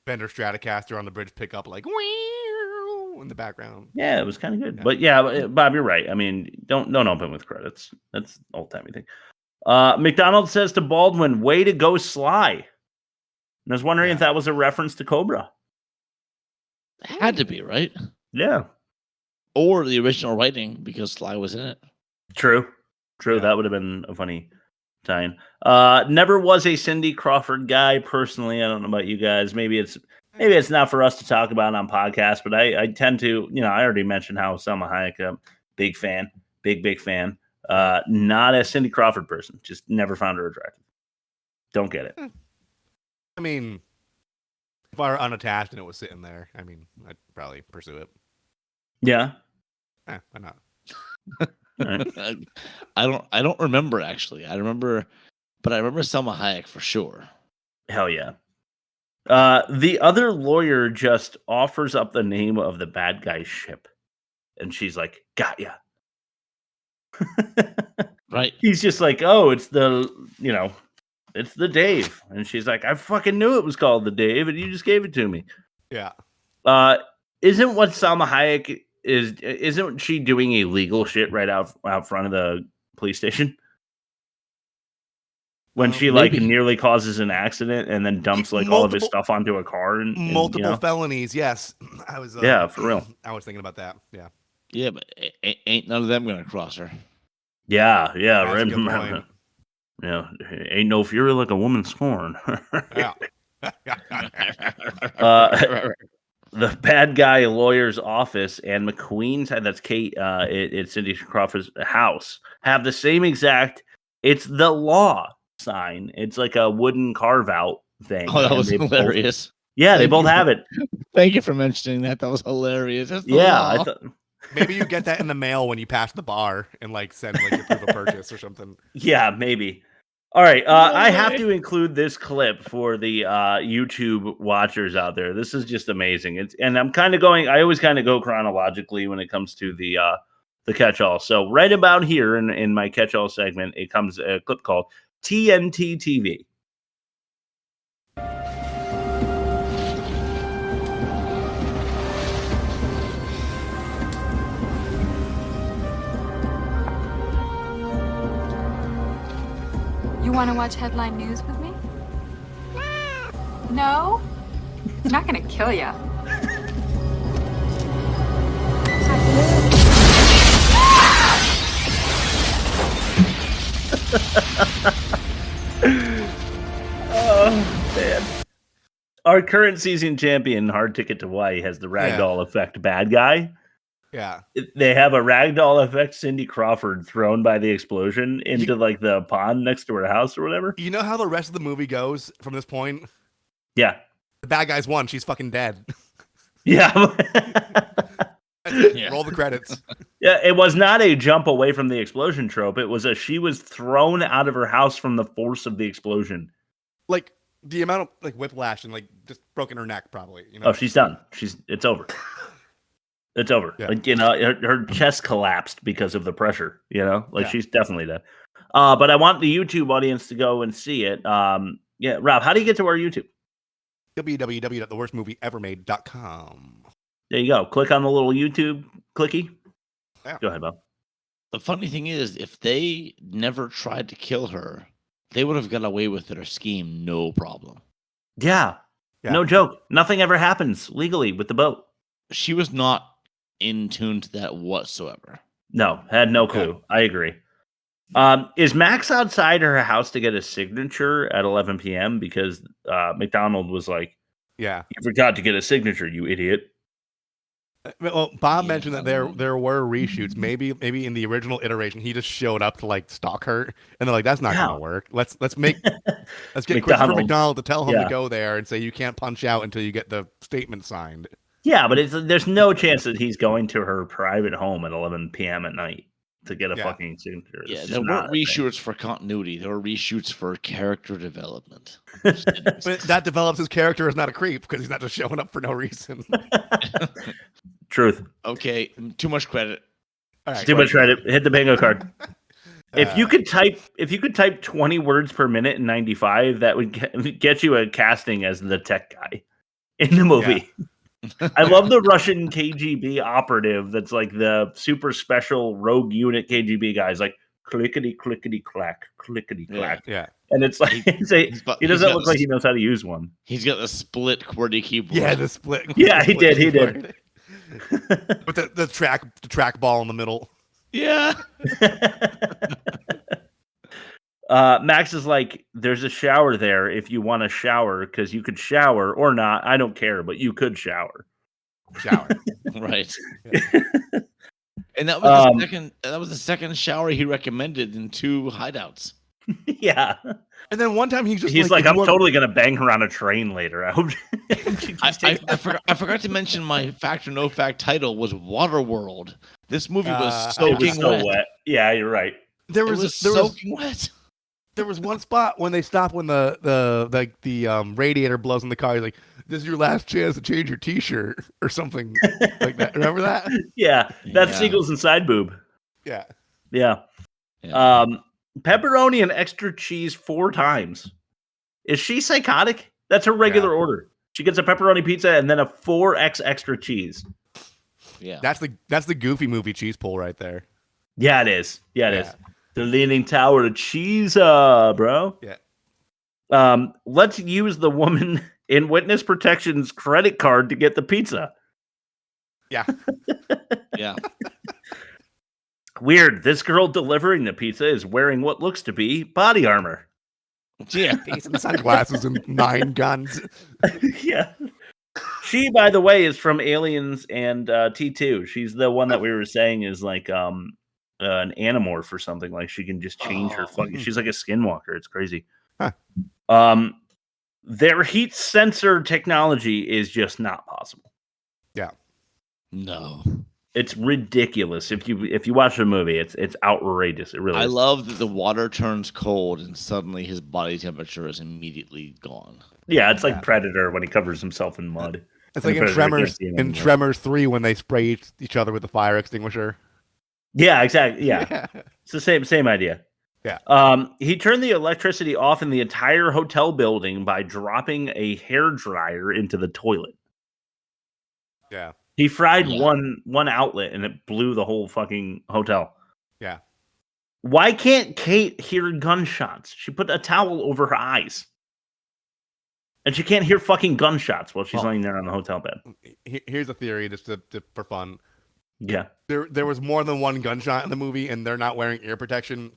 B: Fender Stratocaster on the bridge pickup, in the background.
A: Yeah, it was kind of good. Yeah. But Bob, you're right. I mean, don't open with credits. That's old-timey thing. McDonald says to Baldwin, "Way to go, Sly." And I was wondering if that was a reference to Cobra.
C: Had to be, right?
A: Yeah.
C: Or the original writing, because Sly was in it.
A: True. Yeah. That would have been a funny tie-in. Never was a Cindy Crawford guy personally. I don't know about you guys. Maybe it's not for us to talk about on podcasts, but I tend to, I already mentioned how Selma Hayek, big fan, big fan. Not a Cindy Crawford person. Just never found her attractive. Don't get it.
B: I mean, if I were unattached and it was sitting there, I'd probably pursue it.
A: Yeah.
B: Why not?
A: Right.
C: I don't remember actually. I remember Selma Hayek for sure.
A: Hell yeah. The other lawyer just offers up the name of the bad guy's ship, and she's like, "Got ya."
C: Right.
A: He's just like, "Oh, it's the Dave," and she's like, "I fucking knew it was called the Dave, and you just gave it to me."
B: Yeah.
A: Isn't what Salma Hayek isn't she doing illegal shit right out front of the police station? When she nearly causes an accident and then dumps all of his stuff onto a car and
B: multiple felonies. Yes, I was.
A: For real.
B: I was thinking about that. Yeah.
C: Yeah, but ain't none of them gonna cross her.
A: Yeah.
B: That's a good point.
A: Yeah, ain't no fury like a woman scorn.
B: Yeah.
A: The bad guy lawyer's office and McQueen's, that's Kate, it's Cindy Crawford's house, have the same exact, it's the law sign. It's like a wooden carve out thing.
C: Oh, that was hilarious.
A: They both have it.
C: Thank you for mentioning that. That was hilarious.
A: I thought.
B: Maybe you get that in the mail when you pass the bar and send your proof of purchase or something.
A: Yeah, maybe. All right, I have to include this clip for the YouTube watchers out there. This is just amazing. And I'm kind of going. I always kind of go chronologically when it comes to the catch-all. So right about here in my catch-all segment, it comes a clip called TNT TV.
P: You want to watch headline news with me?
I: No, he's not gonna kill you.
A: Oh man! Our current season champion, Hard Ticket to Hawaii, has the ragdoll effect bad guy.
B: Yeah.
A: They have a ragdoll effect Cindy Crawford thrown by the explosion into like the pond next to her house or whatever.
B: You know how the rest of the movie goes from this point?
A: Yeah.
B: The bad guy's won. She's fucking dead.
A: Yeah.
B: Roll the credits.
A: Yeah, it was not a jump away from the explosion trope. It was she was thrown out of her house from the force of the explosion.
B: Like the amount of like whiplash and like just broken her neck probably. You know?
A: Oh, she's done. It's over. It's over.
B: Yeah.
A: Like, her chest collapsed because of the pressure, she's definitely dead. But I want the YouTube audience to go and see it. Rob, how do you get to our YouTube?
B: www.theworstmovieevermade.com.
A: There you go. Click on the little YouTube clicky.
B: Yeah.
A: Go ahead, Bob.
C: The funny thing is, if they never tried to kill her, they would have got away with their scheme, no problem.
A: Yeah. No joke. Nothing ever happens legally with the boat.
C: She was not in tune to that whatsoever.
A: No, had no clue. I agree. Is Max outside her house to get a signature at 11 p.m. because McDonald was like,
B: "Yeah,
A: you forgot to get a signature, you idiot."
B: Well, Bob mentioned that there were reshoots. Maybe in the original iteration, he just showed up to like stalk her, and they're like, "That's not going to work. Let's get Christopher McDonald to tell him to go there and say you can't punch out until you get the statement signed."
A: Yeah, but there's no chance that he's going to her private home at 11 p.m. at night to get a fucking signature.
C: Yeah, there weren't reshoots for continuity. There were reshoots for character development.
B: But that develops his character as not a creep because he's not just showing up for no reason.
A: Truth.
C: Okay, too much credit.
B: All right,
A: too much credit. Hit the bingo card. If you could type 20 words per minute in 95, that would get you a casting as the tech guy in the movie. Yeah. I love the Russian KGB operative that's like the super special rogue unit KGB guys, like clickety clickety clack, clickety clack.
B: Yeah.
A: And it's like he doesn't look like he knows how to use one.
C: He's got the split QWERTY keyboard.
B: Yeah, the split.
A: Yeah, he did.
B: With the track ball in the middle.
C: Yeah.
A: Max is like, there's a shower there if you want to shower, because you could shower or not. I don't care, but you could shower.
C: Right. And that was the second shower he recommended in 2 hideouts.
A: Yeah.
B: And then one time he's
A: like, I'm totally gonna bang her on a train later. I hope.
C: I forgot to mention my fact or no fact title was Waterworld. This movie was soaking wet.
A: Yeah, you're right.
B: There was
C: soaking wet.
B: There was one spot when they stop when the radiator blows in the car. He's like, "This is your last chance to change your T-shirt" or something like that. Remember that?
A: Yeah, that's Siegel's inside boob.
B: Yeah.
A: Pepperoni and extra cheese 4 times. Is she psychotic? That's her regular order. She gets a pepperoni pizza and then a 4x extra cheese.
C: Yeah,
B: that's the Goofy movie cheese pull right there.
A: Yeah, it is. Yeah, it is. The Leaning Tower of Cheese, bro.
B: Yeah.
A: Let's use the woman in witness protection's credit card to get the pizza.
B: Yeah.
C: Yeah.
A: Weird. This girl delivering the pizza is wearing what looks to be body armor.
C: Yeah.
B: Some sunglasses and 9 guns.
A: Yeah. She, by the way, is from Aliens and T2. She's the one that we were saying is like an animorph or something. Like she can just change her fucking. She's like a skinwalker. It's crazy.
B: Huh.
A: Their heat sensor technology is just not possible.
B: Yeah.
C: No.
A: It's ridiculous. If you watch the movie, it's outrageous. It really is.
C: I love that the water turns cold and suddenly his body temperature is immediately gone.
A: Yeah, it's like Predator when he covers himself in mud.
B: It's like in Tremors 3 when they spray each other with the fire extinguisher.
A: Yeah, exactly. Yeah. It's the same idea.
B: Yeah.
A: He turned the electricity off in the entire hotel building by dropping a hairdryer into the toilet.
B: Yeah.
A: He fried one outlet and it blew the whole fucking hotel.
B: Yeah.
A: Why can't Kate hear gunshots? She put a towel over her eyes. And she can't hear fucking gunshots while she's laying there on the hotel bed.
B: Here's a theory, just for fun.
A: Yeah.
B: There was more than one gunshot in the movie, and they're not wearing ear protection.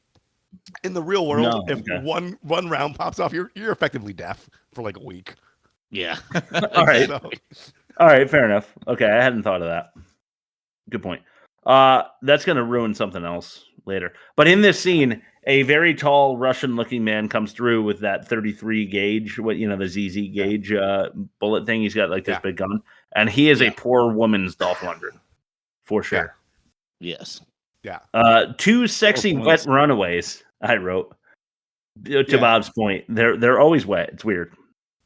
B: In the real world, if one round pops off, you're effectively deaf for like a week.
C: Yeah.
A: All right. All right, fair enough. Okay, I hadn't thought of that. Good point. That's going to ruin something else later. But in this scene, a very tall Russian-looking man comes through with that 33 gauge, the ZZ gauge bullet thing. He's got like this big gun, and he is a poor woman's Dolph Lundgren, for sure.
C: Yes.
B: Yeah.
A: Two sexy wet runaways. I wrote to Bob's point. They're always wet. It's weird.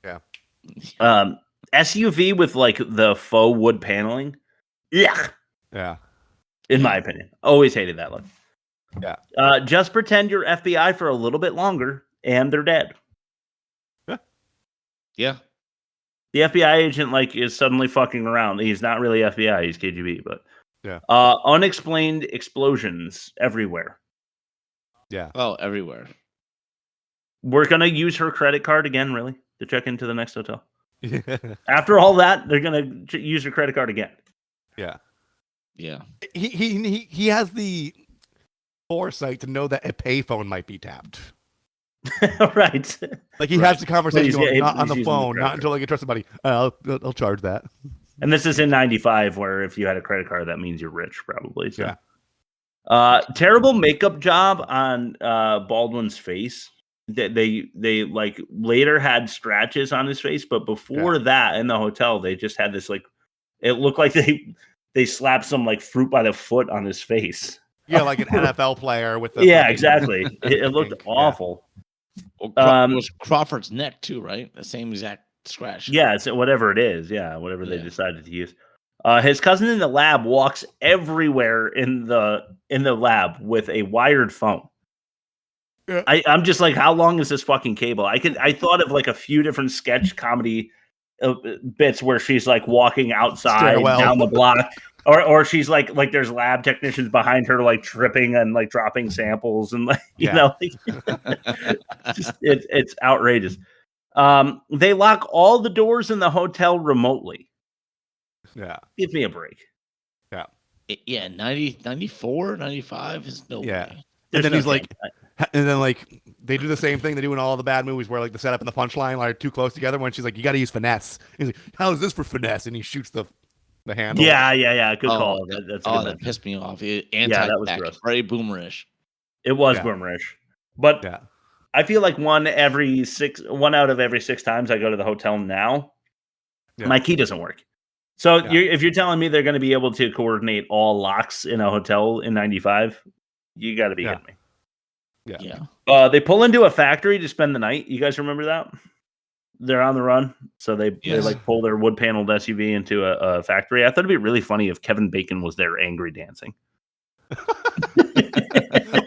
B: Yeah.
A: SUV with like the faux wood paneling. Yeah.
B: Yeah.
A: In my opinion, always hated that look.
B: Yeah.
A: Just pretend you're FBI for a little bit longer, and they're dead.
C: Yeah.
A: The FBI agent is suddenly fucking around. He's not really FBI. He's KGB, but
B: yeah.
A: Unexplained explosions everywhere.
B: Yeah.
C: Oh, everywhere.
A: We're gonna use her credit card again, really, to check into the next hotel. After all that, they're gonna use her credit card again.
B: Yeah.
C: Yeah.
B: He has the foresight to know that a payphone might be tapped.
A: Right.
B: Like he has the conversation going, not on the phone,
A: the
B: not until I can trust somebody. I'll charge that.
A: And this is in '95, where if you had a credit card, that means you're rich, probably. So. Yeah. Terrible makeup job on Baldwin's face. They later had scratches on his face, but before that, in the hotel, they just had this it looked like they slapped some fruit by the foot on his face.
B: Yeah, like an NFL player with the
A: exactly. It looked awful.
C: Well, it was Crawford's neck too, right? The same exact scratch.
A: Yeah, so whatever it is, whatever they decided to use. His cousin in the lab walks everywhere in the lab with a wired phone. Yeah. I'm just like, how long is this fucking cable? I thought of a few different sketch comedy bits where she's walking outside down the block, or she's like there's lab technicians behind her tripping and dropping samples and it's outrageous. They lock all the doors in the hotel remotely.
B: Yeah.
A: Give me a break.
B: Yeah.
C: Yeah, 90, 94, 95 is no way.
B: And then he's and then they do the same thing they do in all the bad movies where the setup and the punchline are too close together when she's like, you got to use finesse. He's like, how is this for finesse? And he shoots the handle.
A: Yeah. Good call.
C: That pissed me off.
A: That was gross.
C: Very boomerish.
A: It was boomerish. But I feel like one out of every 6 times I go to the hotel now, my key doesn't work. So if you're telling me they're going to be able to coordinate all locks in a hotel in 95, you got to be kidding me.
C: Yeah.
A: They pull into a factory to spend the night. You guys remember that? They're on the run, so they pull their wood paneled SUV into a factory. I thought it'd be really funny if Kevin Bacon was there angry dancing.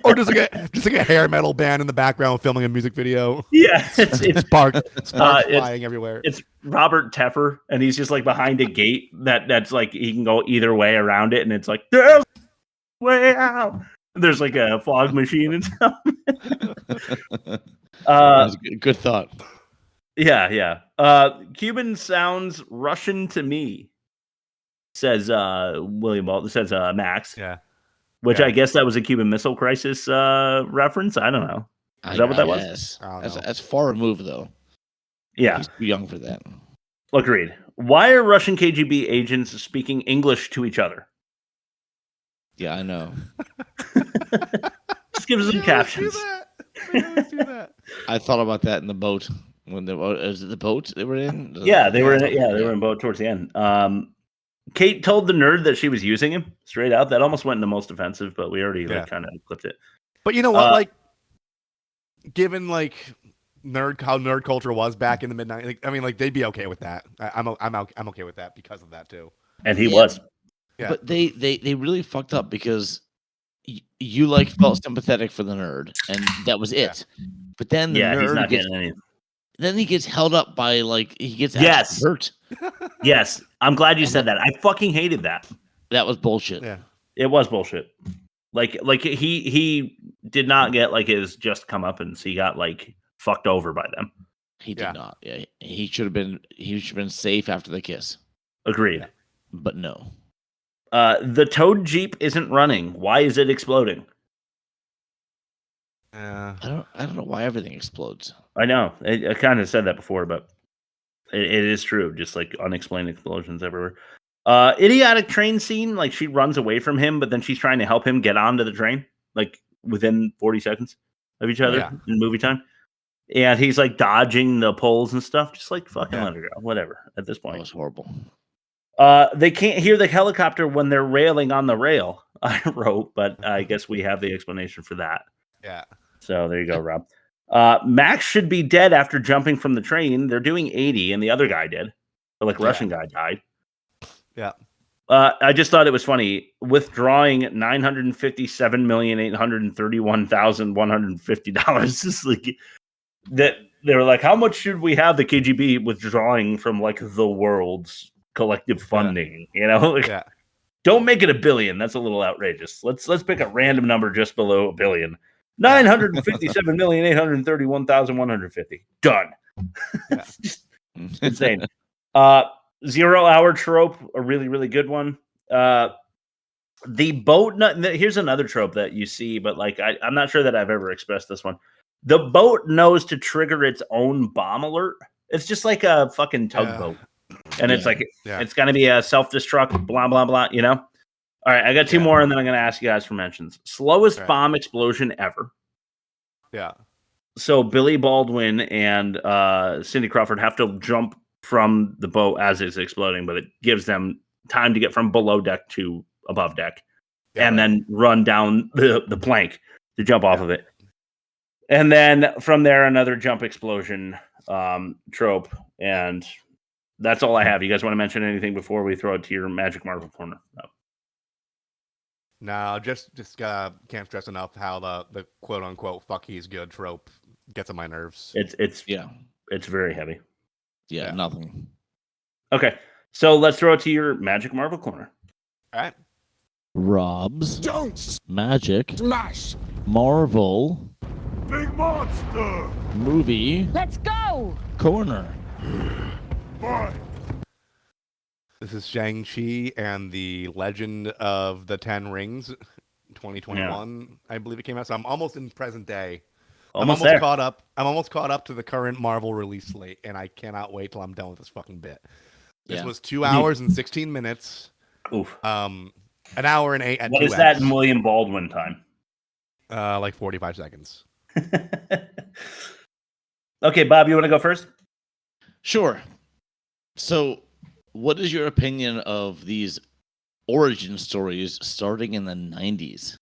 B: Or just a hair metal band in the background filming a music video.
A: Yeah, it's
B: sparks flying everywhere.
A: It's Robert Teffer, and he's just behind a gate that's he can go either way around it, and it's there's way out. There's a fog machine and stuff.
C: Good thought.
A: Yeah. Cuban sounds Russian to me, says William Baldwin. Says Max.
B: Yeah.
A: Which I guess that was a Cuban Missile Crisis reference. I don't know. Is that what that was?
C: That's far removed, though.
A: Yeah.
C: He's too young for that.
A: Agreed. Why are Russian KGB agents speaking English to each other?
C: Yeah, I know.
A: Just give us some captions.
C: I thought about that in the boat. Was it the boat they were in?
A: Yeah, they were in it. Yeah, they were in boat towards the end. Kate told the nerd that she was using him straight out. That almost went into most offensive, but we already kind of clipped it.
B: But you know what? Given how nerd culture was back in the mid-90s, they'd be okay with that. I'm okay with that because of that too.
A: And he was.
B: Yeah.
C: But they really fucked up because you felt sympathetic for the nerd, and that was it. But then the nerd
A: he's not getting anything.
C: Then he gets held up by he gets hurt.
A: Yes, I'm glad you said that. I fucking hated that.
C: That was bullshit.
B: Yeah,
A: it was bullshit. He did not get his just comeuppance. He got fucked over by them.
C: He did not. Yeah, he should have been. He should have been safe after the kiss.
A: Agreed.
C: But no.
A: The towed Jeep isn't running. Why is it exploding?
C: I don't know why everything explodes.
A: I know. I kind of said that before, but it is true. Just like unexplained explosions everywhere. Idiotic train scene. Like she runs away from him, but then she's trying to help him get onto the train. Like within 40 seconds of each other in movie time. And he's like dodging the poles and stuff. Just like fucking let her go. Whatever. At this point,
C: that was horrible.
A: They can't hear the helicopter when they're railing on the rail. I wrote, but I guess we have the explanation for that.
B: Yeah.
A: So there you go, Rob. Max should be dead after jumping from the train. They're doing 80, and the other guy did. The Russian guy died.
B: Yeah.
A: I just thought it was funny. Withdrawing $957,831,150. It's like that. They were like, how much should we have the KGB withdrawing from like the world's collective funding? You know, don't make it $1 billion. That's a little outrageous. Let's pick a random number just below $1 billion. 957,831,150. Done. It's just insane. 0 hour trope, a really, really good one. The boat. Here's another trope that you see, but like I'm not sure that I've ever expressed this one. The boat knows to trigger its own bomb alert. It's just like a fucking tugboat. And it's like, it's going to be a self-destruct, blah, blah, blah, you know? All right, I got two more, and then I'm going to ask you guys for mentions. Slowest bomb explosion ever.
B: Yeah.
A: So Billy Baldwin and Cindy Crawford have to jump from the boat as it's exploding, but it gives them time to get from below deck to above deck and then run down the plank to jump off of it. And then from there, another jump explosion trope. And that's all I have. You guys want to mention anything before we throw it to your Magic Marvel corner?
B: No, just can't stress enough how the quote unquote "fuck he's good" trope gets on my nerves.
A: It's very heavy.
C: Yeah, nothing.
A: Okay, so let's throw it to your Magic Marvel corner.
B: All right.
C: Rob's
F: Don't
C: Magic
F: smash
C: Marvel
G: Big monster
C: movie
I: Let's go.
C: corner.
G: Boy.
B: This is Shang-Chi and the Legend of the Ten Rings, 2021, I believe it came out. So I'm almost in present day. I'm almost caught up. I'm almost caught up to the current Marvel release slate, and I cannot wait till I'm done with this fucking bit. This was 2 hours and 16 minutes.
A: Oof.
B: An hour and 8.
A: What is that in William Baldwin time?
B: Like 45 seconds.
A: Okay, Bob, you want to go first?
C: Sure. So, what is your opinion of these origin stories starting in the 90s?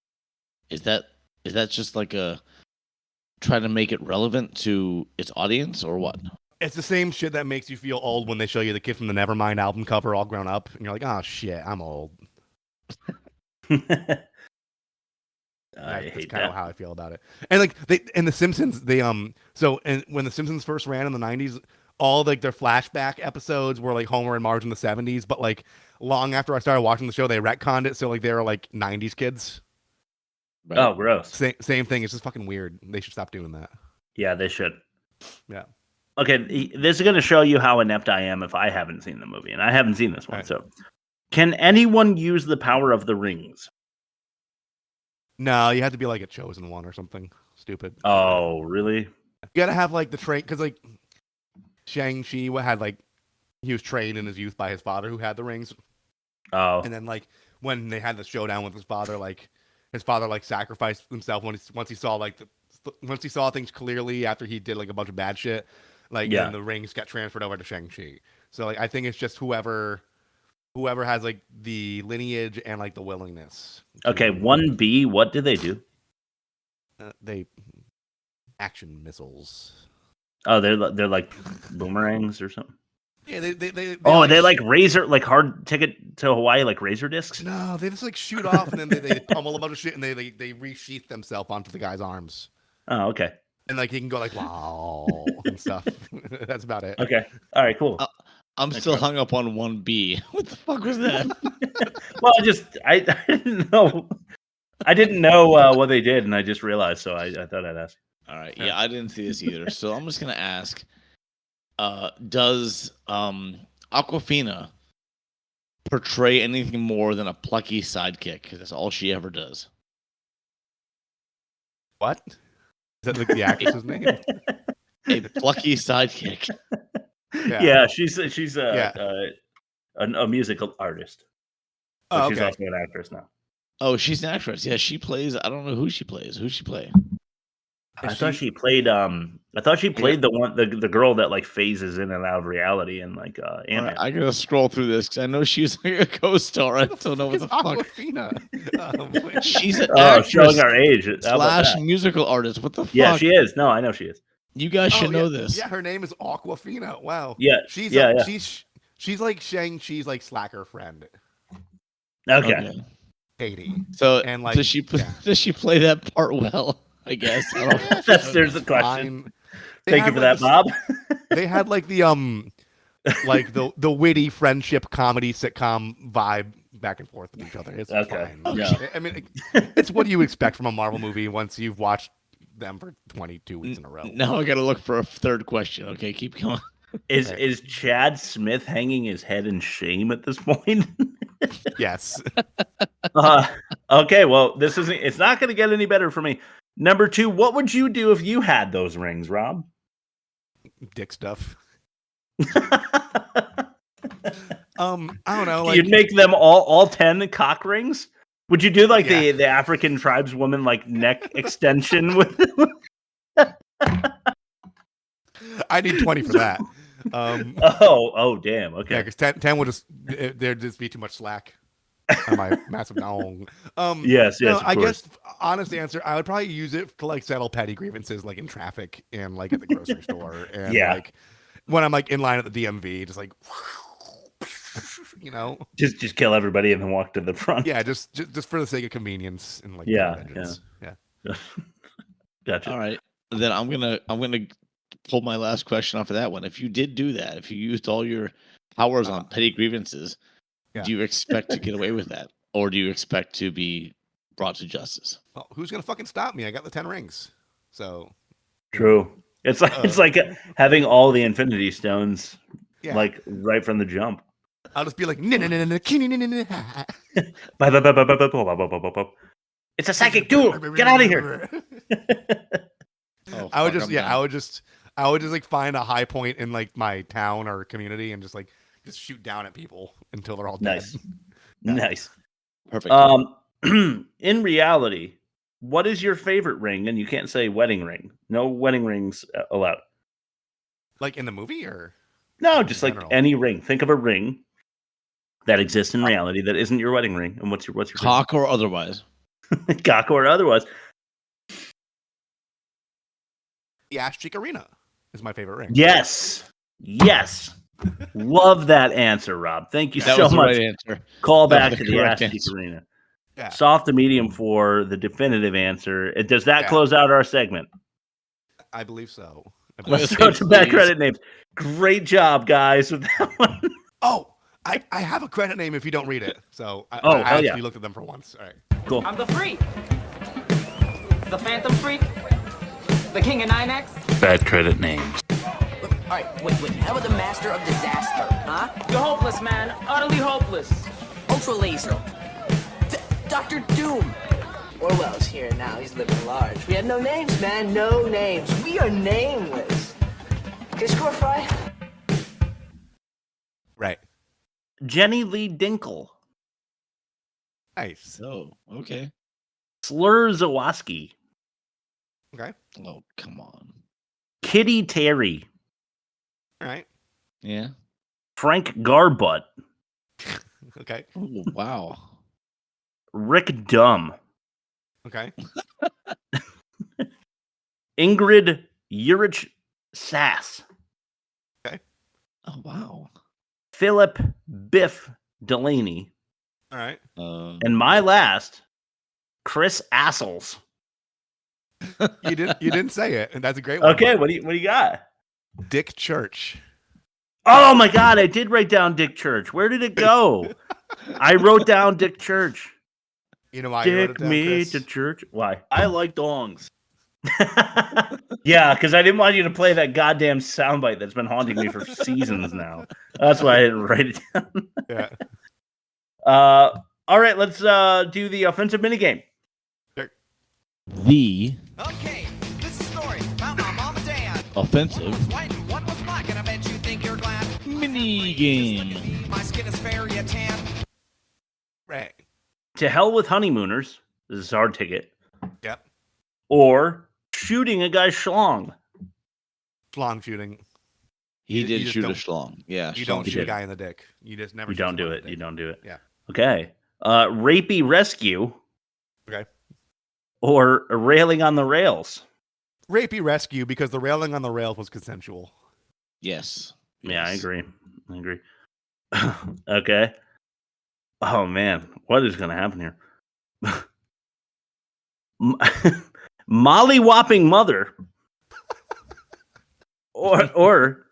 C: Is that just like a try to make it relevant to its audience or what?
B: It's the same shit that makes you feel old when they show you the kid from the Nevermind album cover all grown up, and you're like, oh shit, I'm old.
A: I
B: That's kind of how I feel about it. And like the Simpsons, when the Simpsons first ran in the 90s, all like their flashback episodes were like Homer and Marge in the 70s, but like long after I started watching the show, they retconned it so like they were like 90s kids.
A: Right. Oh, gross.
B: Same thing. It's just fucking weird. They should stop doing that.
A: Yeah, they should.
B: Yeah.
A: Okay, this is going to show you how inept I am if I haven't seen the movie, and I haven't seen this one. Right. So, can anyone use the power of the rings?
B: No, you have to be like a chosen one or something stupid.
A: Oh, really?
B: You gotta have like the train, because like Shang-Chi had like he was trained in his youth by his father who had the rings.
A: Oh.
B: And then like when they had the showdown with his father, like his father like sacrificed himself once he saw things clearly after he did like a bunch of bad shit. Like and the rings got transferred over to Shang-Chi. So like I think it's just whoever has like the lineage and like the willingness.
A: Okay, 1B, what do they do?
B: They action missiles.
A: Oh, they're like boomerangs or something.
B: Yeah, they
A: like razor, like hard ticket to Hawaii, like razor discs.
B: No, they just like shoot off and then they pummel a bunch of shit and they resheath themselves onto the guy's arms.
A: Oh, okay.
B: And like he can go like wow and stuff. That's about it.
A: Okay. All right. Cool.
C: I'm still hung up on 1B. What the fuck was that?
A: Well, I didn't know. I didn't know what they did, and I just realized, so I thought I'd ask.
C: All right. Yeah, I didn't see this either. So I'm just gonna ask: Does Aquafina portray anything more than a plucky sidekick? Because that's all she ever does.
B: What? Is that like the actress's name?
C: A plucky sidekick.
A: Yeah, she's a musical artist. But
B: Oh,
A: she's
B: okay.
A: also an actress now.
C: Oh, she's an actress. Yeah, she plays. I don't know who she plays. Who's she play?
A: I thought she played the girl that like phases in and out of reality and like Ant-Man.
C: I gotta scroll through this because I know she's like a co-star. I don't know what the fuck.
B: Aquafina.
C: She's an
A: showing our age. How about
C: /
A: that?
C: musical artist. What the fuck?
A: Yeah, she is. No, I know she is.
C: You guys should know this.
B: Yeah, her name is Aquafina. Wow.
A: Yeah,
B: she's like Shang-Chi's like slacker friend.
A: Okay.
B: Katie.
C: So
B: and like
C: does she play that part well? I guess. I don't know.
A: There's the question.
B: Fine.
A: Thank you for that, Bob.
B: They had like the like the witty friendship comedy sitcom vibe back and forth with each other. It's fine.
A: Yeah.
B: I mean, it's what you expect from a Marvel movie once you've watched them for 22 weeks in a row.
C: Now I gotta look for a third question. Okay, keep going.
A: Is Chad Smith hanging his head in shame at this point?
B: Yes.
A: Okay, well, it's not going to get any better for me. Number 2, what would you do if you had those rings, Rob?
B: Dick stuff. I don't know. Like,
A: you'd make them all 10 cock rings? Would you do like the African tribeswoman like neck extension with?
B: I need 20 for that.
A: Oh, damn. Okay.
B: Yeah, because 10 would there'd just be too much slack on my massive dong.
A: Yes.
B: No,
A: Of
B: I
A: course.
B: guess honest answer, I would probably use it to like settle petty grievances, like in traffic and like at the grocery store, and like when I'm like in line at the DMV, just like
A: just kill everybody and then walk to the front.
B: Yeah, just for the sake of convenience and like
A: yeah. Gotcha.
C: All right, then I'm gonna pull my last question off of that one. If you did do that, if you used all your powers on petty grievances, do you expect to get away with that, or do you expect to be brought to justice?
B: Well, who's gonna fucking stop me? I got the 10 rings, so
A: true. It's like having all the Infinity Stones, like right from the jump.
B: I'll just be like,
A: it's a psychic duel. Get out of here.
B: I would just like find a high point in like my town or community and just shoot down at people until they're all dead.
A: Nice.
C: Perfect.
A: In reality, what is your favorite ring? And you can't say wedding ring. No wedding rings allowed.
B: Like in the movie, or
A: no, just like any ring. Think of a ring that exists in reality that isn't your wedding ring. And what's your
C: cock or otherwise?
A: Cock or otherwise.
B: The Ash Cheek Arena is my favorite ring.
A: Yes. Love that answer, Rob. Thank you
C: that
A: so
C: was the
A: much.
C: Right answer.
A: Call
C: That
A: back
C: was
A: to
C: the
A: the
C: correct
A: Ash Cheek
C: answer.
A: Arena.
B: Yeah.
A: Soft to medium for the definitive answer. Does that close out our segment?
B: I believe so.
A: Let's go to back credit names. Great job, guys, with that one.
B: Oh, I have a credit name if you don't read it. So I actually looked at them for once. All right.
A: Cool.
K: I'm the Freak. The Phantom Freak. The King of Ninex.
L: Bad credit names.
K: All right, wait. How about the Master of Disaster, huh? You're hopeless, man. Utterly hopeless. Ultra Laser. Dr. Doom. Orwell's here now. He's living large. We had no names, man. No names. We are nameless. Okay, score 5.
B: Right.
A: Jenny Lee Dinkle.
B: Nice.
C: Oh, okay.
A: Slur Zawoski.
B: Okay.
C: Oh, come on.
A: Kitty Terry.
B: All right.
C: Yeah.
A: Frank Garbutt.
B: Okay.
C: Oh, wow.
A: Rick Dumb.
B: Okay.
A: Ingrid Urich Sass.
B: Okay.
C: Oh, wow.
A: Philip Biff Delaney.
B: All right.
A: And my last, Chris Assels.
B: You didn't say it, and that's a great one.
A: Okay, what do you got?
B: Dick Church.
A: Oh my God, I did write down Dick Church. Where did it go? I wrote down Dick Church.
B: You know why you wrote it
A: Dick
B: down,
A: me
B: Chris?
A: to church. Why? I like dongs. Yeah, because I didn't want you to play that goddamn soundbite that's been haunting me for seasons now. That's why I didn't write it down.
B: Yeah.
A: All right, let's do the offensive minigame.
C: The
U: Okay, this is a story about my mom and dad.
C: offensive
U: What was mine? Gonna bet you think you're glad.
C: mini game.
U: My skin is very tan.
B: Right.
A: To hell with honeymooners. This is our ticket.
B: Yep.
A: Or shooting a guy's schlong.
B: Schlong shooting.
C: He
B: You
C: did
B: just
C: shoot a
B: don't-
C: schlong. Yeah,
B: You
C: schlong
B: don't shoot a
C: shooting.
B: guy in the dick. You just never.
A: You
B: shoot
A: don't do
B: someone in
A: it.
B: the
A: You
B: dick.
A: don't do it.
B: Yeah.
A: Okay. Rapey rescue.
B: Okay.
A: Or railing on the rails.
B: Rapey rescue because the railing on the rails was consensual.
C: Yes.
A: Yeah, I
C: Yes.
A: agree. Okay. Oh man, what is going to happen here? Molly whopping mother, or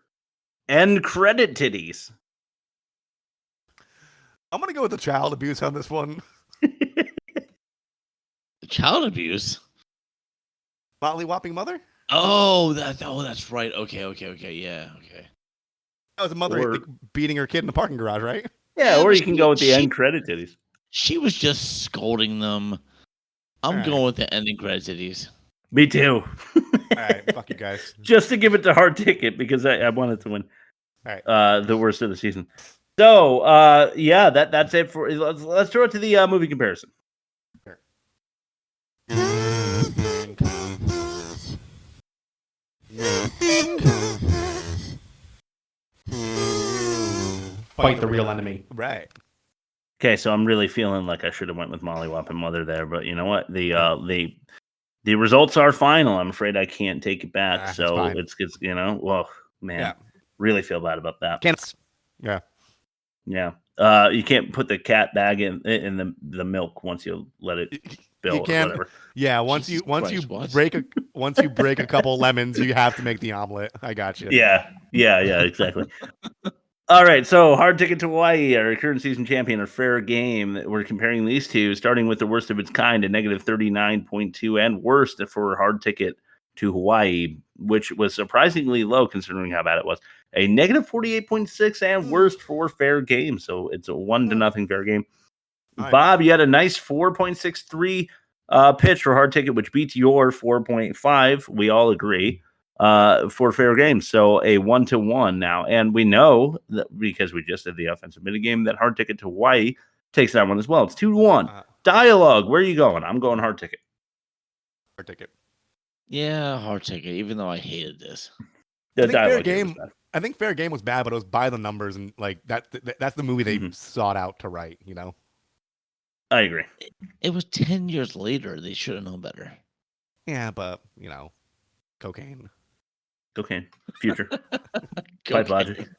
A: end credit titties.
B: I'm gonna go with the child abuse on this one.
C: Child abuse.
B: Molly whopping mother.
C: Oh, that's right. Okay. Yeah. Okay.
B: That was a mother
A: Or-
B: like, beating her kid in the parking garage, right?
A: Yeah, or
C: but
A: you can go with the
C: she-
A: end credit titties.
C: She was just scolding them. I'm
B: Alright.
C: going with the ending credit titties.
A: Me too.
B: All right, fuck you guys.
A: Just to give it to hard ticket because I wanted to win.
B: All right.
A: The worst of the season. So yeah, that's it for. Let's throw it to the movie comparison.
B: Fight the real enemy. Right.
A: Okay, so I'm really feeling like I should have went with Molly Whopping Mother there, but you know what? The results are final. I'm afraid I can't take it back.
B: It's
A: So
B: fine.
A: it's you know, well, man,
B: Yeah.
A: really feel bad about that.
B: Yeah.
A: Yeah. You can't put the cat bag in the milk once you let it build
B: You
A: or
B: can't.
A: whatever.
B: Yeah. Once you
C: Christ, what?
B: break a couple lemons, you have to make the omelet. I got you.
A: Yeah, exactly. All right, so hard ticket to Hawaii, our current season champion, or fair game. We're comparing these two, starting with the worst of its kind, a negative 39.2, and worst for hard ticket to Hawaii, which was surprisingly low considering how bad it was. A negative 48.6 and worst for fair game. So it's a 1-0 fair game.
B: All right.
A: Bob, you had a nice 4.63 pitch for hard ticket, which beats your 4.5. We all agree. For fair game. So a 1-1 now. And we know that because we just did the offensive minigame that hard ticket to Hawaii takes that one as well. It's 2-1. Dialogue. Where are you going? I'm going hard ticket.
B: Hard ticket.
C: Yeah, hard ticket. Even though I hated this.
A: The
B: I think fair
A: dialogue here was
B: game.
A: bad.
B: I think fair game was bad, but it was by the numbers and like that's the movie they
A: Mm-hmm.
B: sought out to write. You know.
A: I agree.
C: It was 10 years later. They should have known better.
B: Yeah, but you know, cocaine.
A: Cocaine. Future. Pipe
C: Cocaine.
A: logic.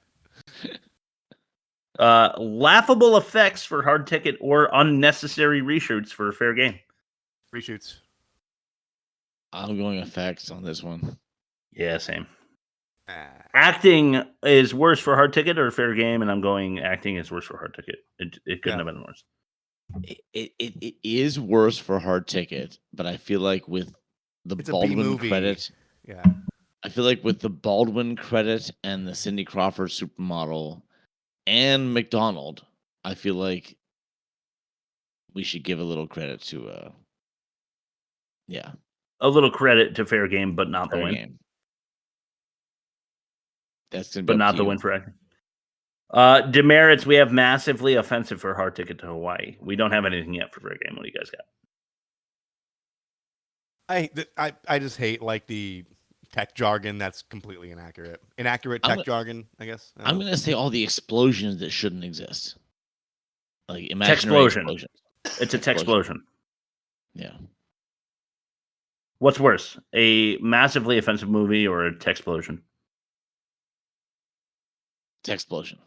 A: Laughable effects for hard ticket or unnecessary reshoots for fair game.
B: Reshoots.
C: I'm going effects on this one.
A: Yeah, same. Acting is worse for hard ticket or fair game, and I'm going acting is worse for hard ticket. It couldn't have been worse.
C: It is worse for hard ticket, but I feel like with the
B: It's a
C: Baldwin
B: B-movie.
C: credit,
B: Yeah.
C: I feel like with the Baldwin credit and the Cindy Crawford supermodel and McDonald, I feel like we should give a little credit to yeah,
A: A little credit to fair game, but not the
C: fair
A: win.
C: game. That's gonna be
A: But
C: up
A: not
C: to
A: the
C: you.
A: win for acting. Demerits, we have massively offensive for hard ticket to Hawaii. We don't have anything yet for fair game. What do you guys got?
B: I just hate like the tech jargon that's completely inaccurate. Inaccurate
C: I'm
B: tech
C: gonna-
B: jargon, I guess. I don't
C: I'm
B: know.
C: gonna say all the explosions that shouldn't exist, like imaginary
A: Techsplosion.
C: explosions.
A: It's a techsplosion.
C: Yeah.
A: What's worse, a massively offensive movie or a techsplosion?
C: Explosion.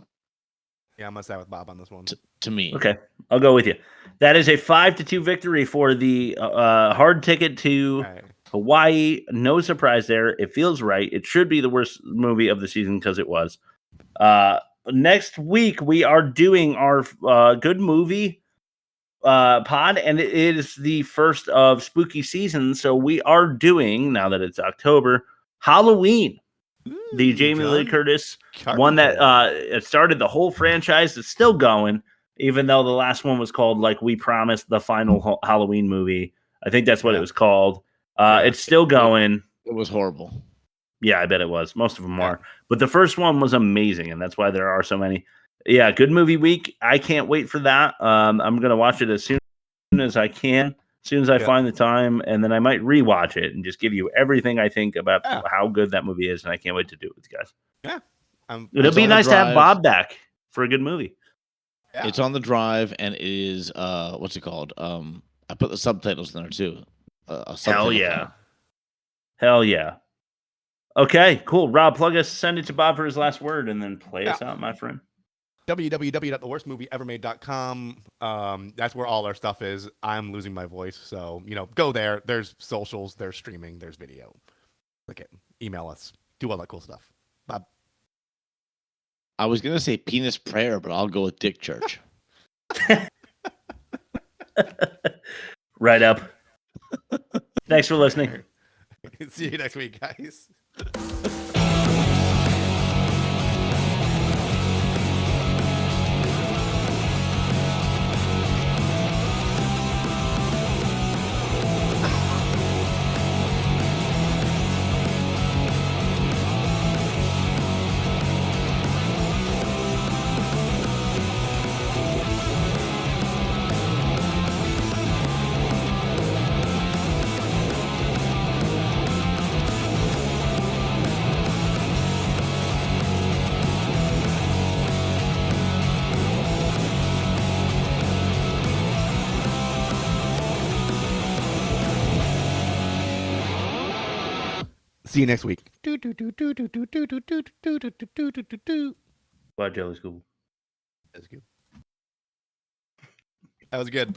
B: Yeah, I'm gonna side with Bob on this one.
C: To me.
A: Okay, I'll go with you. That is a 5-2 victory for the hard ticket to Hawaii. No surprise there. It feels right. It should be the worst movie of the season because it was. Next week we are doing our good movie pod, and it is the first of spooky season. So we are doing, now that it's October, Halloween. The Jamie Lee Curtis one that it started the whole franchise. It's still going, even though the last one was called, like we promised, the final Halloween movie. I think that's what it was called. It's still going.
C: It was horrible.
A: Yeah, I bet it was. Most of them are. But the first one was amazing, and that's why there are so many. Yeah, good movie week. I can't wait for that. I'm going to watch it as soon as I can. As soon as I find the time, and then I might rewatch it and just give you everything I think about how good that movie is, and I can't wait to do it with you guys.
B: Yeah.
A: It'll be nice to have Bob back for a good movie.
C: Yeah. It's on the drive, and it is, what's it called? I put the subtitles in there, too.
A: Hell yeah. Hell yeah. Okay, cool. Rob, plug us, send it to Bob for his last word, and then play us out, my friend.
B: www.theworstmovieevermade.com. That's where all our stuff is. I'm losing my voice, so go there. There's socials, there's streaming, there's video. Click it. Email us. Do all that cool stuff. Bob.
C: I was gonna say penis prayer, but I'll go with Dick Church.
A: Right up. Thanks for listening.
B: See you next week, guys. See you next week.
A: Glad Jelly's cool.
B: That was good.